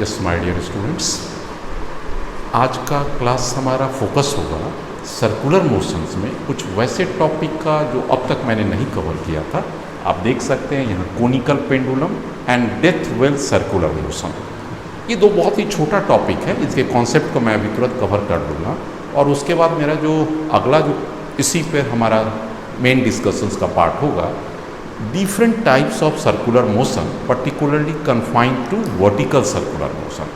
Yes my dear students, आज का class हमारा फोकस होगा सर्कुलर मोशंस में कुछ वैसे टॉपिक का जो अब तक मैंने नहीं कवर किया था। आप देख सकते हैं यहाँ conical pendulum and death well circular motion. ये दो बहुत ही छोटा टॉपिक है, इसके कॉन्सेप्ट को मैं अभी तुरंत कवर कर दूँगा और उसके बाद मेरा जो अगला जो इसी पर हमारा मेन डिस्कशंस का पार्ट होगा, different types of circular motion particularly confined to vertical circular motion.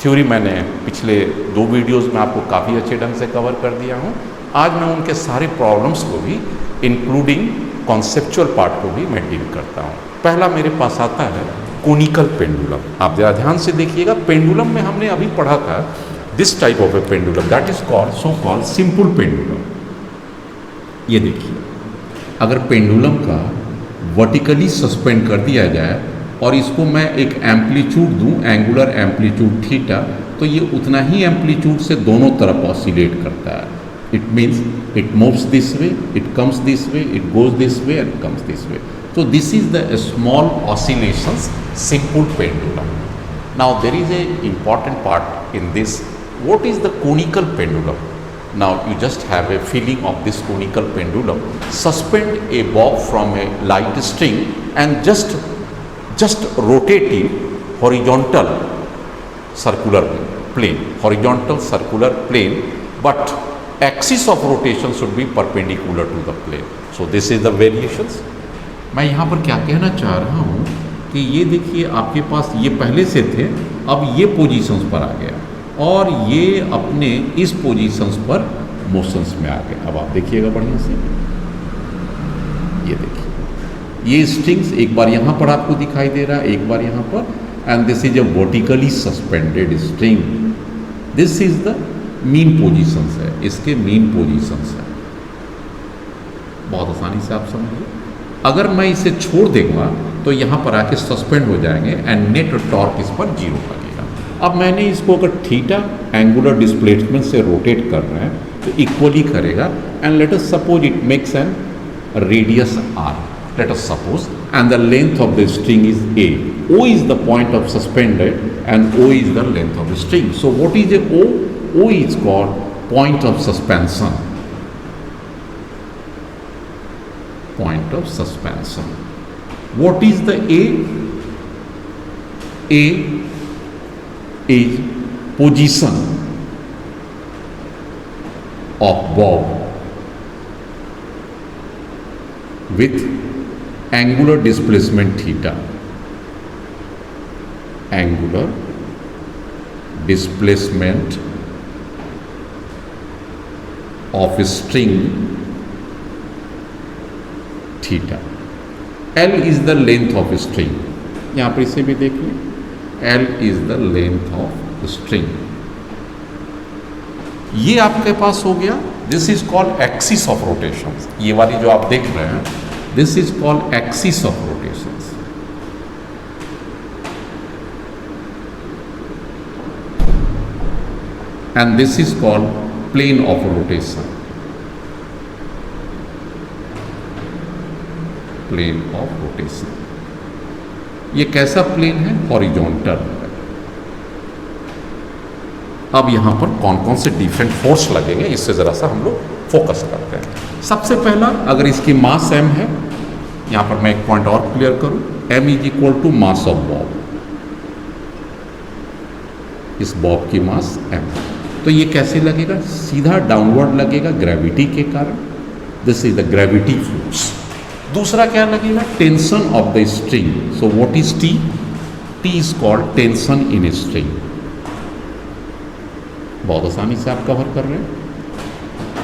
Theory मैंने पिछले 2 वीडियोस में आपको काफ़ी अच्छे ढंग से कवर कर दिया हूँ। आज मैं उनके सारे प्रॉब्लम्स को भी इंक्लूडिंग कॉन्सेप्चुअल पार्ट को भी मैं डील करता हूँ। पहला मेरे पास आता है कोनिकल पेंडुलम। आप ज़रा ध्यान से देखिएगा, पेंडुलम में हमने अभी पढ़ा था this type of A pendulum that is called so called simple pendulum. ये देखिए, अगर पेंडुलम का वर्टिकली सस्पेंड कर दिया जाए और इसको मैं एक एम्पलीट्यूड दूं, एंगुलर एम्पलीट्यूड थीटा, तो ये उतना ही एम्पलीट्यूड से दोनों तरफ ऑसिलेट करता है। It means it moves this way, it comes this way, it goes this way and comes this way. तो this is the small oscillations simple pendulum. Now there is a important part in this, what is the conical pendulum? Now you just have a feeling of this conical pendulum. Suspend a bob from a light string and just rotate it horizontal circular plane, horizontal circular plane, but axis of rotation should be perpendicular to the plane. So this is the variations. मैं यहाँ पर क्या कहना चाह रहा हूँ कि ये देखिए, आपके पास ये पहले से थे, अब ये पोजीशंस पर आ गया और ये अपने इस पोजीशंस पर मोशंस में आ गए। अब आप देखिएगा बढ़िया से, ये देखिए, ये स्ट्रिंग्स एक बार यहाँ पर आपको दिखाई दे रहा है, एक बार यहाँ पर, and this is a vertically suspended string. This is the mean positions है, इसके मीन पोजीशंस है। बहुत आसानी से आप समझिए। अगर मैं इसे छोड़ दूंगा तो यहाँ पर आके सस्पेंड हो जाएंगे एंड नेट टॉर्क इस पर 0 लगेगा। अब मैंने इसको अगर थीटा एंगुलर डिस्प्लेसमेंट से रोटेट कर रहे हैं तो इक्वली करेगा, and let us suppose it makes an radius r, let us suppose, and the length of the string is a. O is the point of suspended and O is the length of the string. So what is a O? O is called point of suspension. Point of suspension. What is the A? A is position of bob with angular displacement theta. Angular displacement of a string theta. L is the length of a string. यहाँ पर इसे भी देखिए, L is the length of the string. ये आपके पास हो गया, this is called axis of rotation. ये वाली जो आप देख रहे हैं, this is called axis of rotation, and this is called plane of rotation. Plane of rotation, ये कैसा प्लेन है? हॉरिजॉन्टल। अब यहाँ पर कौन कौन से डिफरेंट फोर्स लगेंगे, इससे ज़रा सा हम लोग फोकस करते हैं। सबसे पहला, अगर इसकी मास m है, यहाँ पर मैं एक पॉइंट और क्लियर करूँ, m is equal to mass of bob. इस बॉब की मास m, तो ये कैसे लगेगा? सीधा डाउनवर्ड लगेगा ग्रेविटी के कारण। This is the gravity force. दूसरा क्या लगेगा? Tension of the string. So what is T? T is called tension in string. बहुत आसानी से आप कवर कर रहे हैं।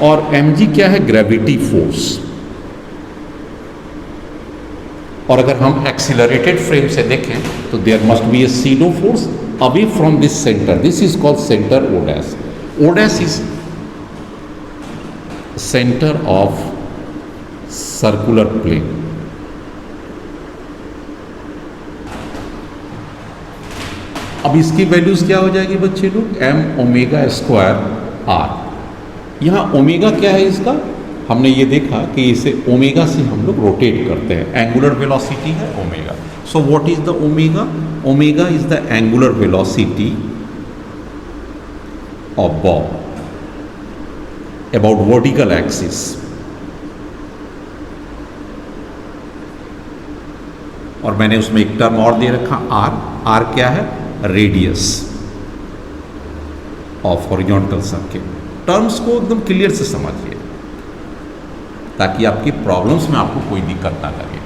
और mg क्या है? Gravity force. और अगर हम एक्सीलरेटेड फ्रेम से देखें तो there must be a pseudo force away from this centre. This is called centre O dash. O dash is centre of circular plane. अब इसकी वैल्यूज क्या हो जाएगी बच्चे लोग? m omega square r। यहाँ ओमेगा क्या है? इसका हमने ये देखा कि इसे ओमेगा से हम लोग रोटेट करते हैं, एंगुलर वेलोसिटी है omega. So what is the omega? Omega is the angular velocity of Bob about vertical axis. और मैंने उसमें एक टर्म और दे रखा आर। आर क्या है? Radius of horizontal circle. Terms को एकदम क्लियर से समझिए ताकि आपकी प्रॉब्लम्स में आपको कोई दिक्कत ना लगे।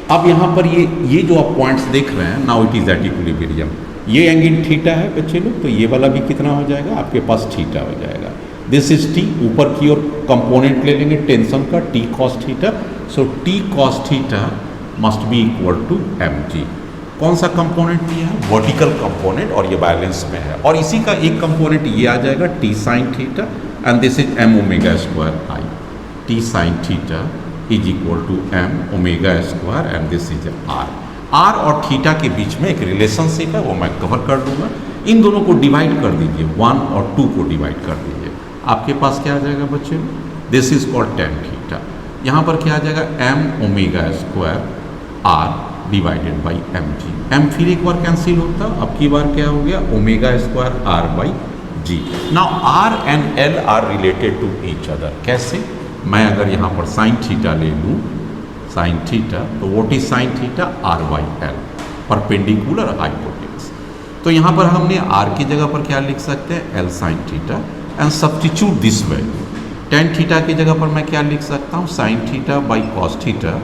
अब यहाँ पर ये जो आप पॉइंट्स देख रहे हैं, now it is at equilibrium. ये एंगल थीटा है बच्चे लोग, तो ये वाला भी कितना हो जाएगा आपके पास? थीटा हो जाएगा। This is T. ऊपर की ओर कंपोनेंट ले लेंगे टेंशन का, T cos theta. So T cos theta must be equal to M G. कौन सा कंपोनेंट दिया है? वर्टिकल कंपोनेंट, और ये बैलेंस में है। और इसी का एक कंपोनेंट ये आ जाएगा T sine theta, and this is M omega square I. T sine theta is equal to M omega square, and this is R. R और थीटा के बीच में एक रिलेशनशिप है, वो मैं कवर कर दूंगा। इन दोनों को डिवाइड कर दीजिए, 1 और 2 को डिवाइड कर दीजिए। आपके पास क्या आ जाएगा बच्चे? This is called tan theta. यहाँ पर क्या आ जाएगा? M omega square R divided by M G. M फिर एक बार कैंसिल होता, अब की बार क्या हो गया? Omega square R by G. Now R and L R related to each other. कैसे? मैं अगर यहाँ पर साइन थीटा ले लूँ, साइन थीटा, तो what is sine theta? R by L, perpendicular hypotenuse. तो यहाँ पर हमने आर की जगह पर क्या लिख सकते हैं? L sine theta, and substitute this value. Tan theta की जगह पर मैं क्या लिख सकता हूँ? Sine theta by cos theta,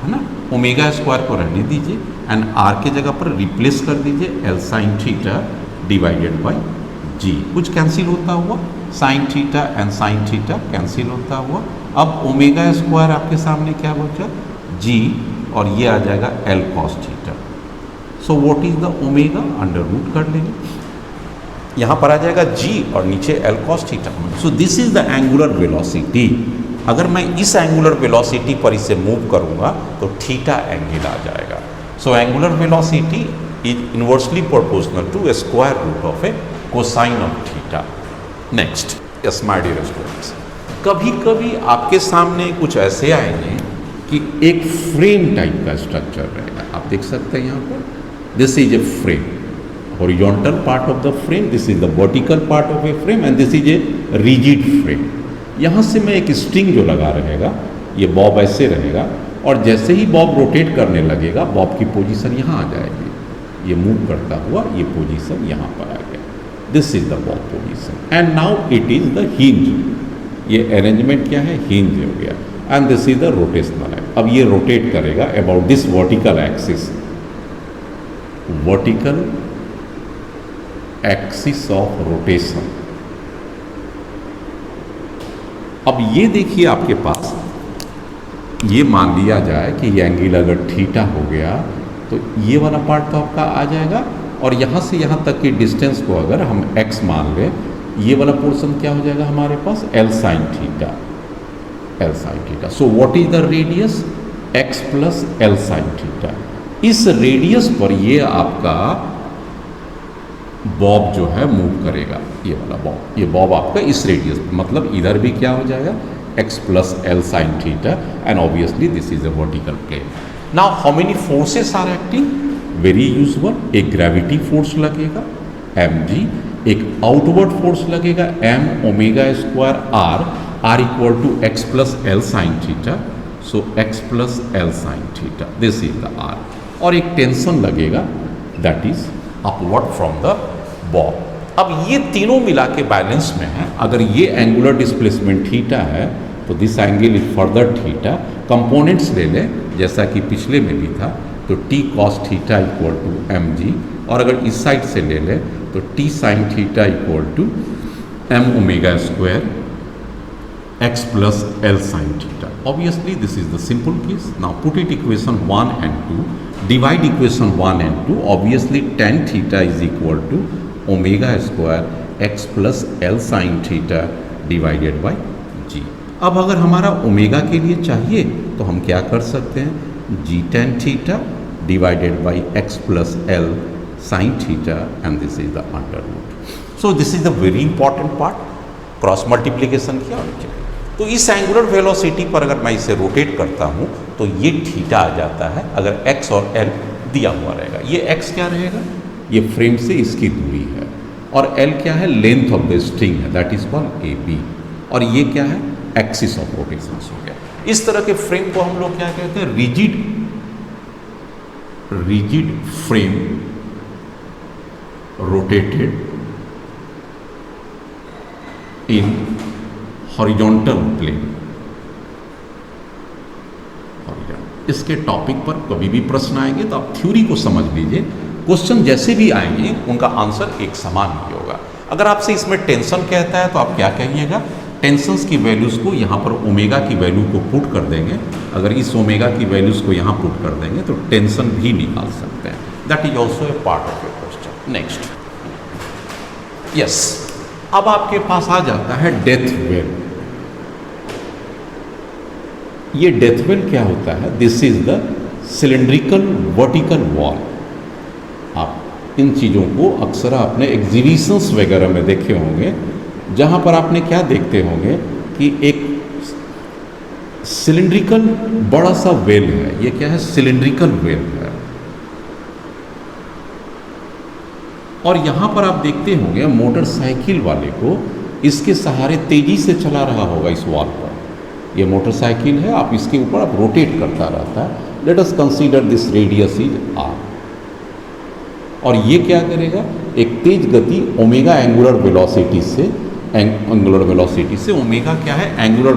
है ना। ओमेगा स्क्वायर को रहने दीजिए, एंड आर की जगह पर रिप्लेस कर दीजिए L sine theta divided by g. कुछ कैंसिल होता हुआ, sine theta and sine theta cancel होता हुआ। अब ओमेगा स्क्वायर आपके सामने क्या बचा? जी, और ये आ जाएगा L cos theta. So what is the omega? Under root कर लेंगे, यहाँ पर आ जाएगा जी और नीचे L cos theta. So this is the angular velocity. अगर मैं इस एंगुलर वेलोसिटी पर इसे मूव करूंगा तो थीटा एंगल आ जाएगा। So angular velocity is inversely proportional to square root of a cosine of theta. Next, yes my dear students, कभी कभी आपके सामने कुछ ऐसे आएंगे कि एक फ्रेम टाइप का स्ट्रक्चर रहेगा। आप देख सकते हैं यहाँ पर, this is a frame, horizontal part of the frame, this is the vertical part of a frame, and this is a rigid frame. यहाँ से मैं एक स्ट्रिंग जो लगा रहेगा, ये बॉब ऐसे रहेगा, और जैसे ही बॉब रोटेट करने लगेगा, बॉब की पोजीशन यहाँ आ जाएगी। ये मूव करता हुआ ये पोजीशन यहाँ पर आ गया। This is the Bob position, and now it is the hinge. ये अरेंजमेंट क्या है? हिंज हो गया, and this is the rotational है। अब ये रोटेट करेगा about this vertical axis, vertical axis of rotation. अब ये देखिए आपके पास, ये मान लिया जाए कि ये एंगल अगर थीटा हो गया तो ये वाला पार्ट तो आपका आ जाएगा, और यहाँ से यहाँ तक की डिस्टेंस को अगर हम x मान लें, ये वाला पोर्शन क्या हो जाएगा हमारे पास? L sine theta, L sine theta. So what is the radius? x plus L sine theta. इस रेडियस पर ये आपका बॉब जो है मूव करेगा, ये वाला बॉब, ये बॉब आपका इस रेडियस, मतलब इधर भी क्या हो जाएगा? x plus L sine theta, and obviously this is a vertical plane. Now how many forces are acting? Very usual, एक ग्रेविटी फोर्स लगेगा mg, एक आउटवर्ड फोर्स लगेगा m omega square r equal to x plus L sine theta. So x plus L sine theta, this is the r, और एक tension लगेगा that is upward from the bob. अब ये तीनों मिला के बैलेंस में है। अगर ये एंगुलर डिस्प्लेसमेंट थीटा है तो this angle is further theta. Components ले लें जैसा कि पिछले में भी था, तो T cos theta equal to M G, और अगर इस साइड से ले लें तो T sine theta equal to M omega square x plus L sine theta. Obviously this is the simple case. Now put it equation 1 and 2, divide equation 1 and 2, obviously tan theta is equal to omega square x plus L sin theta divided by g। अब अगर हमारा omega के लिए चाहिए तो हम क्या कर सकते हैं? g tan theta divided by x plus L sin theta, and this is the under root. So this is the very important part, cross multiplication किया और क्या। तो इस एंगुलर वेलोसिटी पर अगर मैं इसे रोटेट करता हूँ तो ये थीटा आ जाता है अगर x और l दिया हुआ रहेगा। ये x क्या रहेगा, ये फ्रेम से इसकी दूरी है, और l क्या है, लेंथ ऑफ द स्ट्रिंग है, दैट इज कॉल्ड AB, और ये क्या है, एक्सिस ऑफ रोटेशन हो गया। इस तरह के फ्रेम को हम लोग क्या कहते हैं, rigid frame rotated in horizontal plane. इसके टॉपिक पर कभी भी प्रश्न आएंगे तो आप थ्योरी को समझ लीजिए, क्वेश्चन जैसे भी आएंगे उनका आंसर एक समान ही होगा। अगर आपसे इसमें टेंशन कहता है तो आप क्या कहिएगा, टेंशंस की वैल्यूज़ को यहाँ पर ओमेगा की वैल्यू को पुट कर देंगे। अगर इस ओमेगा की वैल्यूज़ को यहाँ पुट कर देंगे तो टेंशन भी निकाल सकते हैं। That is also a part of your question. Next, yes, अब आपके पास आ जाता है डेथ वेल। ये डेथ वेल क्या होता है, this is the cylindrical vertical wall. आप इन चीज़ों को अक्सर आपने एग्जीबिशंस वगैरह में देखे होंगे, जहाँ पर आपने क्या देखते होंगे कि एक सिलेंड्रिकल बड़ा सा वेल है। ये क्या है, सिलेंड्रिकल वेल है, और यहाँ पर आप देखते होंगे मोटरसाइकिल वाले को इसके सहारे तेजी से चला रहा होगा इस वॉल पर। ये मोटरसाइकिल है, आप इसके ऊपर आप रोटेट करता रहता है। Let us consider this radius is r, और ये क्या करेगा, एक तेज गति ओमेगा एंगुलर वेलोसिटी से, ओमेगा क्या है, angular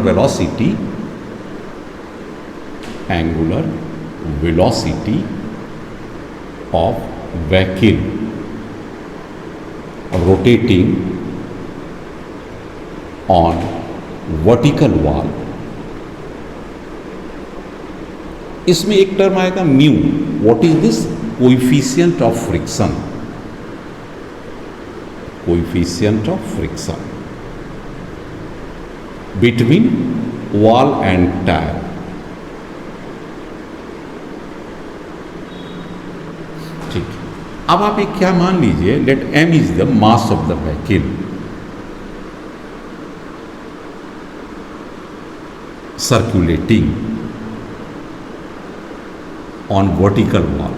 velocity of vehicle rotating on vertical wall. इसमें एक टर्म आएगा mu. What is this, coefficient of friction, coefficient of friction between wall and tyre. ठीक, अब आप एक क्या मान लीजिए, let m is the mass of the vehicle, circulating on vertical wall.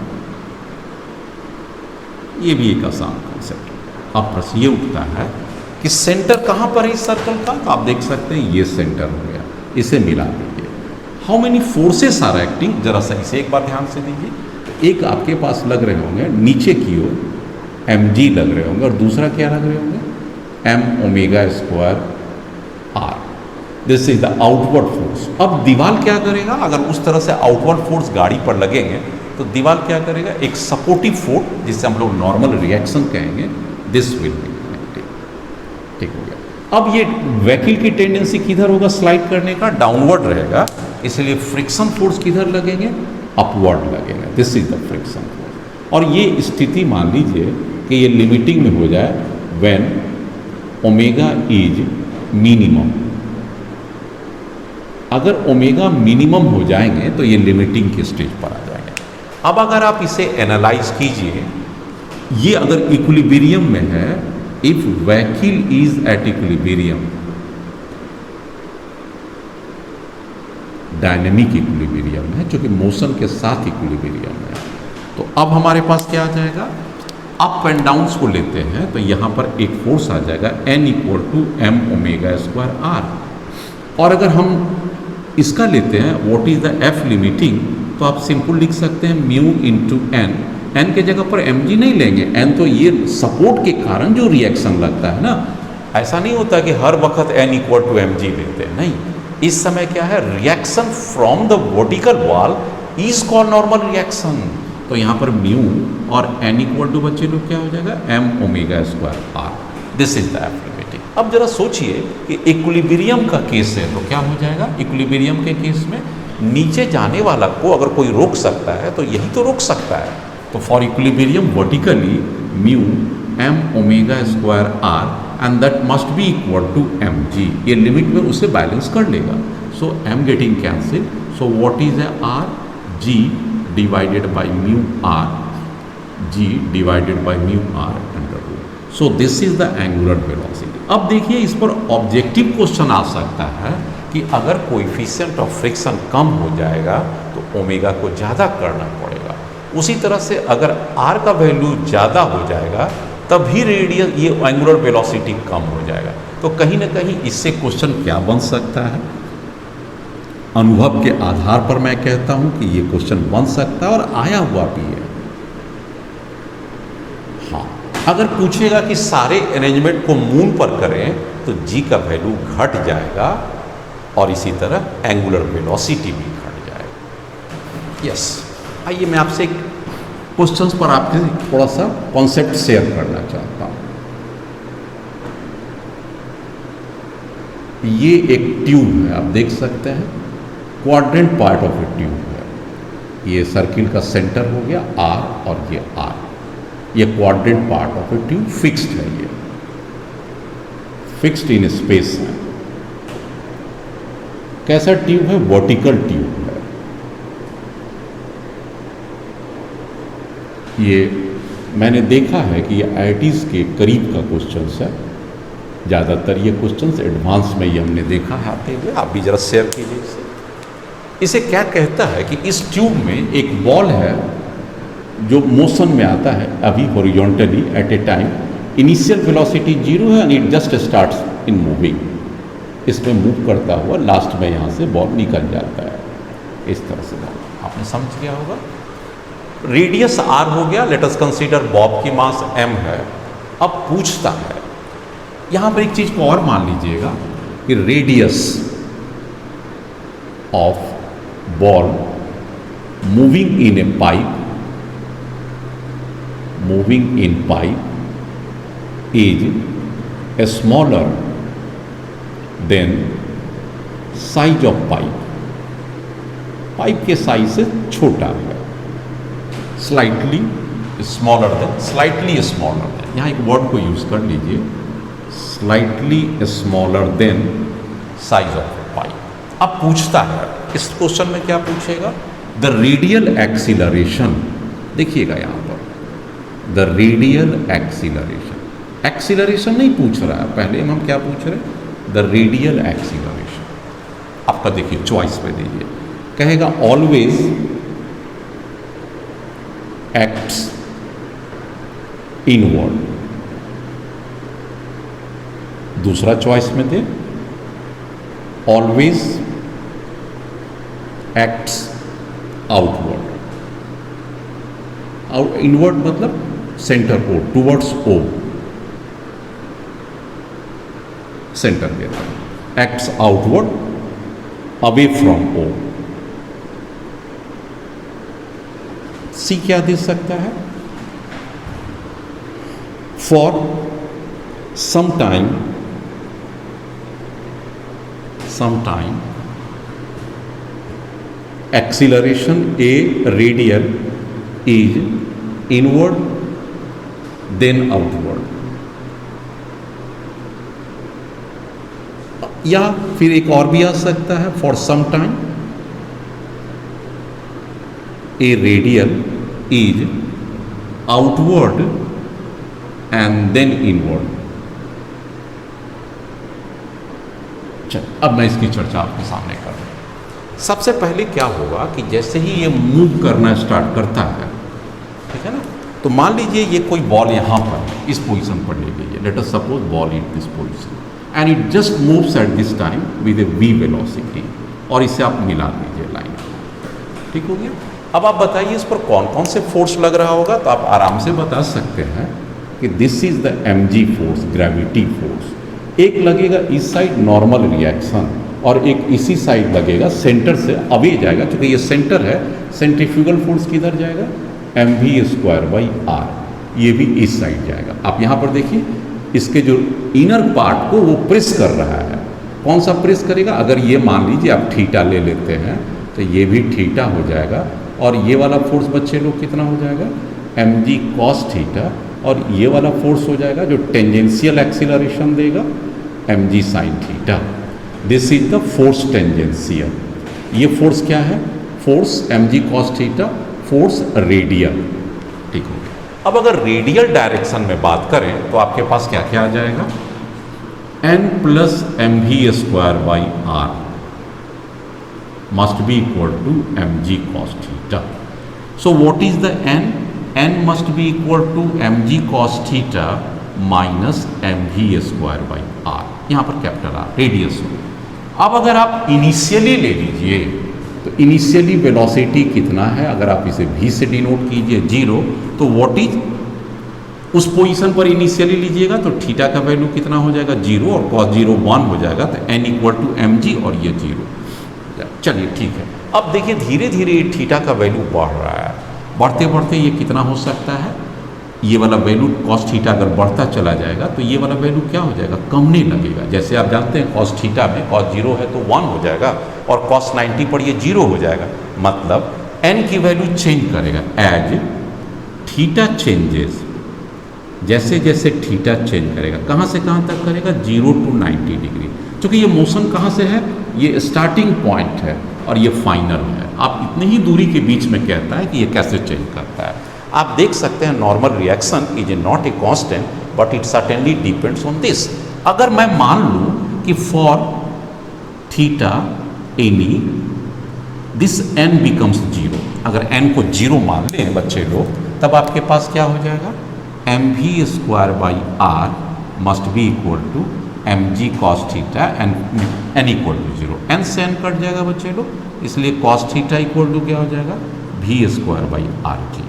ये भी एक आसान कॉन्सेप्ट है। अब प्रश्न ये उठता है कि सेंटर कहाँ पर है इस सर्कल का, तो आप देख सकते हैं ये सेंटर हो गया, इसे मिला दीजिए। How many forces are acting, जरा सा इसे एक बार ध्यान से दीजिए। एक आपके पास लग रहे होंगे नीचे की ओर mg लग रहे होंगे, और दूसरा क्या लग रहे होंगे, m omega square r। This is the outward force. अब दीवार क्या करेगा, अगर उस तरह से आउटवर्ड फोर्स गाड़ी पर लगेंगे तो दीवार क्या करेगा, एक सपोर्टिव फोर्स जिसे हम लोग नॉर्मल रिएक्शन कहेंगे, दिस विल बी। ठीक हो गया। अब ये व्हीकल की टेंडेंसी किधर होगा स्लाइड करने का, डाउनवर्ड रहेगा, इसलिए फ्रिक्शन फोर्स किधर लगेंगे, अपवर्ड लगेगा। This is the friction force. और ये स्थिति मान लीजिए कि ये लिमिटिंग में हो जाए व्हेन ओमेगा इज मिनिमम। अगर ओमेगा मिनिमम हो जाएंगे तो ये लिमिटिंग के स्टेज पर आ जाएंगे। अब अगर आप इसे एनालाइज कीजिए, ये अगर इक्विलिब्रियम में है, if vehicle is at equilibrium, dynamic equilibrium है, जो कि मोशन के साथ इक्विलिब्रियम है, तो अब हमारे पास क्या आ जाएगा, अप एंड डाउन्स को लेते हैं तो यहाँ पर एक फोर्स आ जाएगा n equal to m omega square r। और अगर हम इसका लेते हैं what is the f limiting, तो आप सिंपल लिख सकते हैं म्यू इंटू n। n के जगह पर mg नहीं लेंगे, n तो ये सपोर्ट के कारण जो रिएक्शन लगता है ना, ऐसा नहीं होता कि हर वक्त n इक्वल टू mg लेते हैं, नहीं। इस समय क्या है, reaction from the vertical wall is called normal reaction. तो यहाँ पर म्यू और n इक्वल टू बच्चे लोग क्या हो जाएगा, m omega square r। This is the f limiting. अब जरा सोचिए कि इक्विलिब्रियम का केस है तो क्या हो जाएगा, इक्विलिब्रियम के केस में नीचे जाने वाला को अगर कोई रोक सकता है तो यही तो रोक सकता है। तो for equilibrium vertically mu m omega square r and that must be equal to mg। ये लिमिट में उसे बैलेंस कर लेगा। So m getting cancel, so what is a r, g divided by mu r, g divided by mu r under root. So this is the angular velocity. अब देखिए इस पर objective question आ सकता है कि अगर कोएफिशिएंट ऑफ फ्रिक्शन कम हो जाएगा तो ओमेगा को ज़्यादा करना पड़ेगा। उसी तरह से अगर आर का वैल्यू ज़्यादा हो जाएगा तभी रेडियस ये एंगुलर वेलोसिटी कम हो जाएगा। तो कहीं ना कहीं इससे क्वेश्चन क्या बन सकता है, अनुभव के आधार पर मैं कहता हूं कि ये क्वेश्चन बन सकता है और आया हुआ भी है। हाँ, अगर पूछेगा कि सारे अरेंजमेंट को मून पर करें तो जी का वैल्यू घट जाएगा और इसी तरह एंगुलर वेलोसिटी भी घट जाएगा। यस, आइए मैं आपसे क्वेश्चंस पर आपके थोड़ा सा कॉन्सेप्ट शेयर करना चाहता हूं। ये एक ट्यूब है, आप देख सकते हैं, quadrant part of A tube है। ये सर्किल का सेंटर हो गया आर और ये आर, ये quadrant part of A tube fixed है, ये फिक्स्ड इन स्पेस है। कैसा ट्यूब है? वर्टिकल ट्यूब है। ये मैंने देखा है कि ये IITs के करीब का क्वेश्चंस है, ज़्यादातर ये क्वेश्चंस एडवांस में ये हमने देखा है आते हुए। आप भी जरा शेयर कीजिए इसे। इसे क्या कहता है कि इस ट्यूब में एक बॉल है जो मोशन में आता है अभी horizontally at a time, initial velocity 0 है and it just starts in moving. इसमें मूव करता हुआ लास्ट में यहाँ से बॉल निकल जाता है, इस तरह से बॉल आपने समझ लिया होगा। रेडियस r हो गया, लेट अस कंसीडर बॉब की मास m है। अब पूछता है, यहाँ पर एक चीज़ को और मान लीजिएगा कि radius of ball moving in A pipe, moving in pipe is smaller than size of pipe. Pipe के साइज से छोटा है, slightly smaller than, slightly smaller than, यहाँ एक वर्ड को यूज कर लीजिए, slightly smaller than size of pipe. अब पूछता है, इस क्वेश्चन में क्या पूछेगा? द रेडियल एक्सीलरेशन, देखिएगा यहाँ पर द रेडियल एक्सीलरेशन, एक्सीलरेशन नहीं पूछ रहा है, पहले हम क्या पूछ रहे हैं? The radial acceleration. आपका देखिए चॉइस पे दीजिए, कहेगा ऑलवेज एक्ट्स इनवर्ड। दूसरा चॉइस में they always acts outward. Inward मतलब centre O, towards O, centre देता है। Acts outward away from O. C क्या दे सकता है? For some time acceleration a radial is inward then outward. या फिर एक और भी आ सकता है, for some time a radial is outward and then inward. अब मैं इसकी चर्चा आपके सामने कर रहा हूं। सबसे पहले क्या होगा कि जैसे ही ये मूव करना स्टार्ट करता है, ठीक है ना, तो मान लीजिए ये कोई बॉल यहाँ पर इस पोजीशन पर ले गई है, let us suppose ball in this position and it just moves at this time with A v velocity, और इसे आप मिला दीजिए लाइन, ठीक हो गया। अब आप बताइए इस पर कौन कौन से फोर्स लग रहा होगा, तो आप आराम से बता सकते हैं कि this is the mg force, gravity force. एक लगेगा इस साइड नॉर्मल रिएक्शन और एक इसी साइड लगेगा, सेंटर से अवे जाएगा, क्योंकि ये सेंटर है, सेंट्रीफ्यूगल फोर्स किधर जाएगा? mv²/r, ये भी इस साइड जाएगा। आप यहाँ पर देखिए इसके जो इनर पार्ट को वो प्रेस कर रहा है। कौन सा प्रेस करेगा? अगर ये मान लीजिए आप थीटा ले लेते हैं तो ये भी थीटा हो जाएगा, और ये वाला फोर्स बच्चे लोग कितना हो जाएगा? mg cos थीटा, और ये वाला फोर्स हो जाएगा जो टेंजेंशियल एक्सीलरेशन देगा mg sin theta. This is the force tangential. ये फोर्स क्या है? Force mg cos theta, force radial, ठीक हो गया। अब अगर रेडियल डायरेक्शन में बात करें तो आपके पास क्या क्या आ जाएगा? n + mv² r, must be equal to mg cos theta. So what is the n? n must be equal to mg cos theta minus mv square by r, यहाँ पर कैपिटल R रेडियस हो। अब अगर आप initially ले लीजिए तो initially velocity कितना है, अगर आप इसे v से डिनोट कीजिए 0, तो व्हाट इज उस पोजीशन पर इनिशियली लीजिएगा तो थीटा का वैल्यू कितना हो जाएगा 0 और cos 0 1 हो जाएगा, तो n इक्वल टू mg और ये 0। चलिए ठीक है, अब देखिए धीरे धीरे ये थीटा का वैल्यू बढ़ रहा है, बढ़ते बढ़ते ये कितना हो सकता है, ये वाला वैल्यू cos थीटा अगर बढ़ता चला जाएगा तो ये वाला वैल्यू क्या हो जाएगा, कमने लगेगा। जैसे आप जानते हैं cos थीटा में cos 0 है तो 1 हो जाएगा और cos 90 पर ये 0 हो जाएगा, मतलब n की वैल्यू चेंज करेगा एज थीटा चेंजेस। जैसे जैसे थीटा चेंज करेगा, कहाँ से कहाँ तक करेगा, 0 to 90 डिग्री। क्योंकि ये मोशन कहाँ से है, ये स्टार्टिंग पॉइंट है और ये फाइनल है। आप इतनी ही दूरी के बीच में कहता है कि ये कैसे चेंज करता है। आप देख सकते हैं normal reaction is not a constant but it certainly depends on this. अगर मैं मान लूँ कि for theta any this n becomes 0, अगर n को 0 मान लें बच्चे लोग, तब आपके पास क्या हो जाएगा, mv square by r must be equal to mg cos theta and n equal to 0। n से n कट जाएगा बच्चे लोग, इसलिए cos थीटा इक्वल टू क्या हो जाएगा, v स्क्वायर बाई r जी।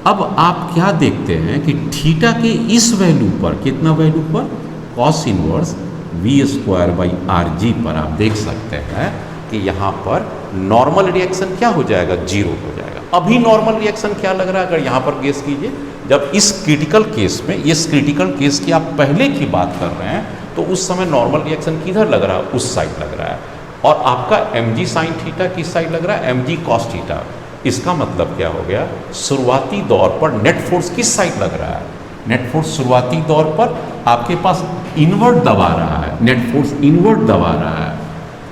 अब आप क्या देखते हैं कि थीटा के इस वैल्यू पर, कितना वैल्यू पर, cos inverse v square by R G पर आप देख सकते हैं कि यहाँ पर नॉर्मल रिएक्शन क्या हो जाएगा, 0 हो जाएगा। अभी नॉर्मल रिएक्शन क्या लग रहा है, अगर यहाँ पर गेस कीजिए, जब इस क्रिटिकल केस में, इस क्रिटिकल केस की आप पहले की बात कर रहे हैं, तो उस समय नॉर्मल रिएक्शन किधर लग रहा है, उस साइड लग रहा है, और आपका mg साइन थीटा किस साइड लग रहा है, mg cos थीटा। इसका मतलब क्या हो गया, शुरुआती दौर पर नेट फोर्स किस साइड लग रहा है, नेट फोर्स शुरुआती दौर पर आपके पास इनवर्ट दबा रहा है, नेट फोर्स इनवर्ट दबा रहा है,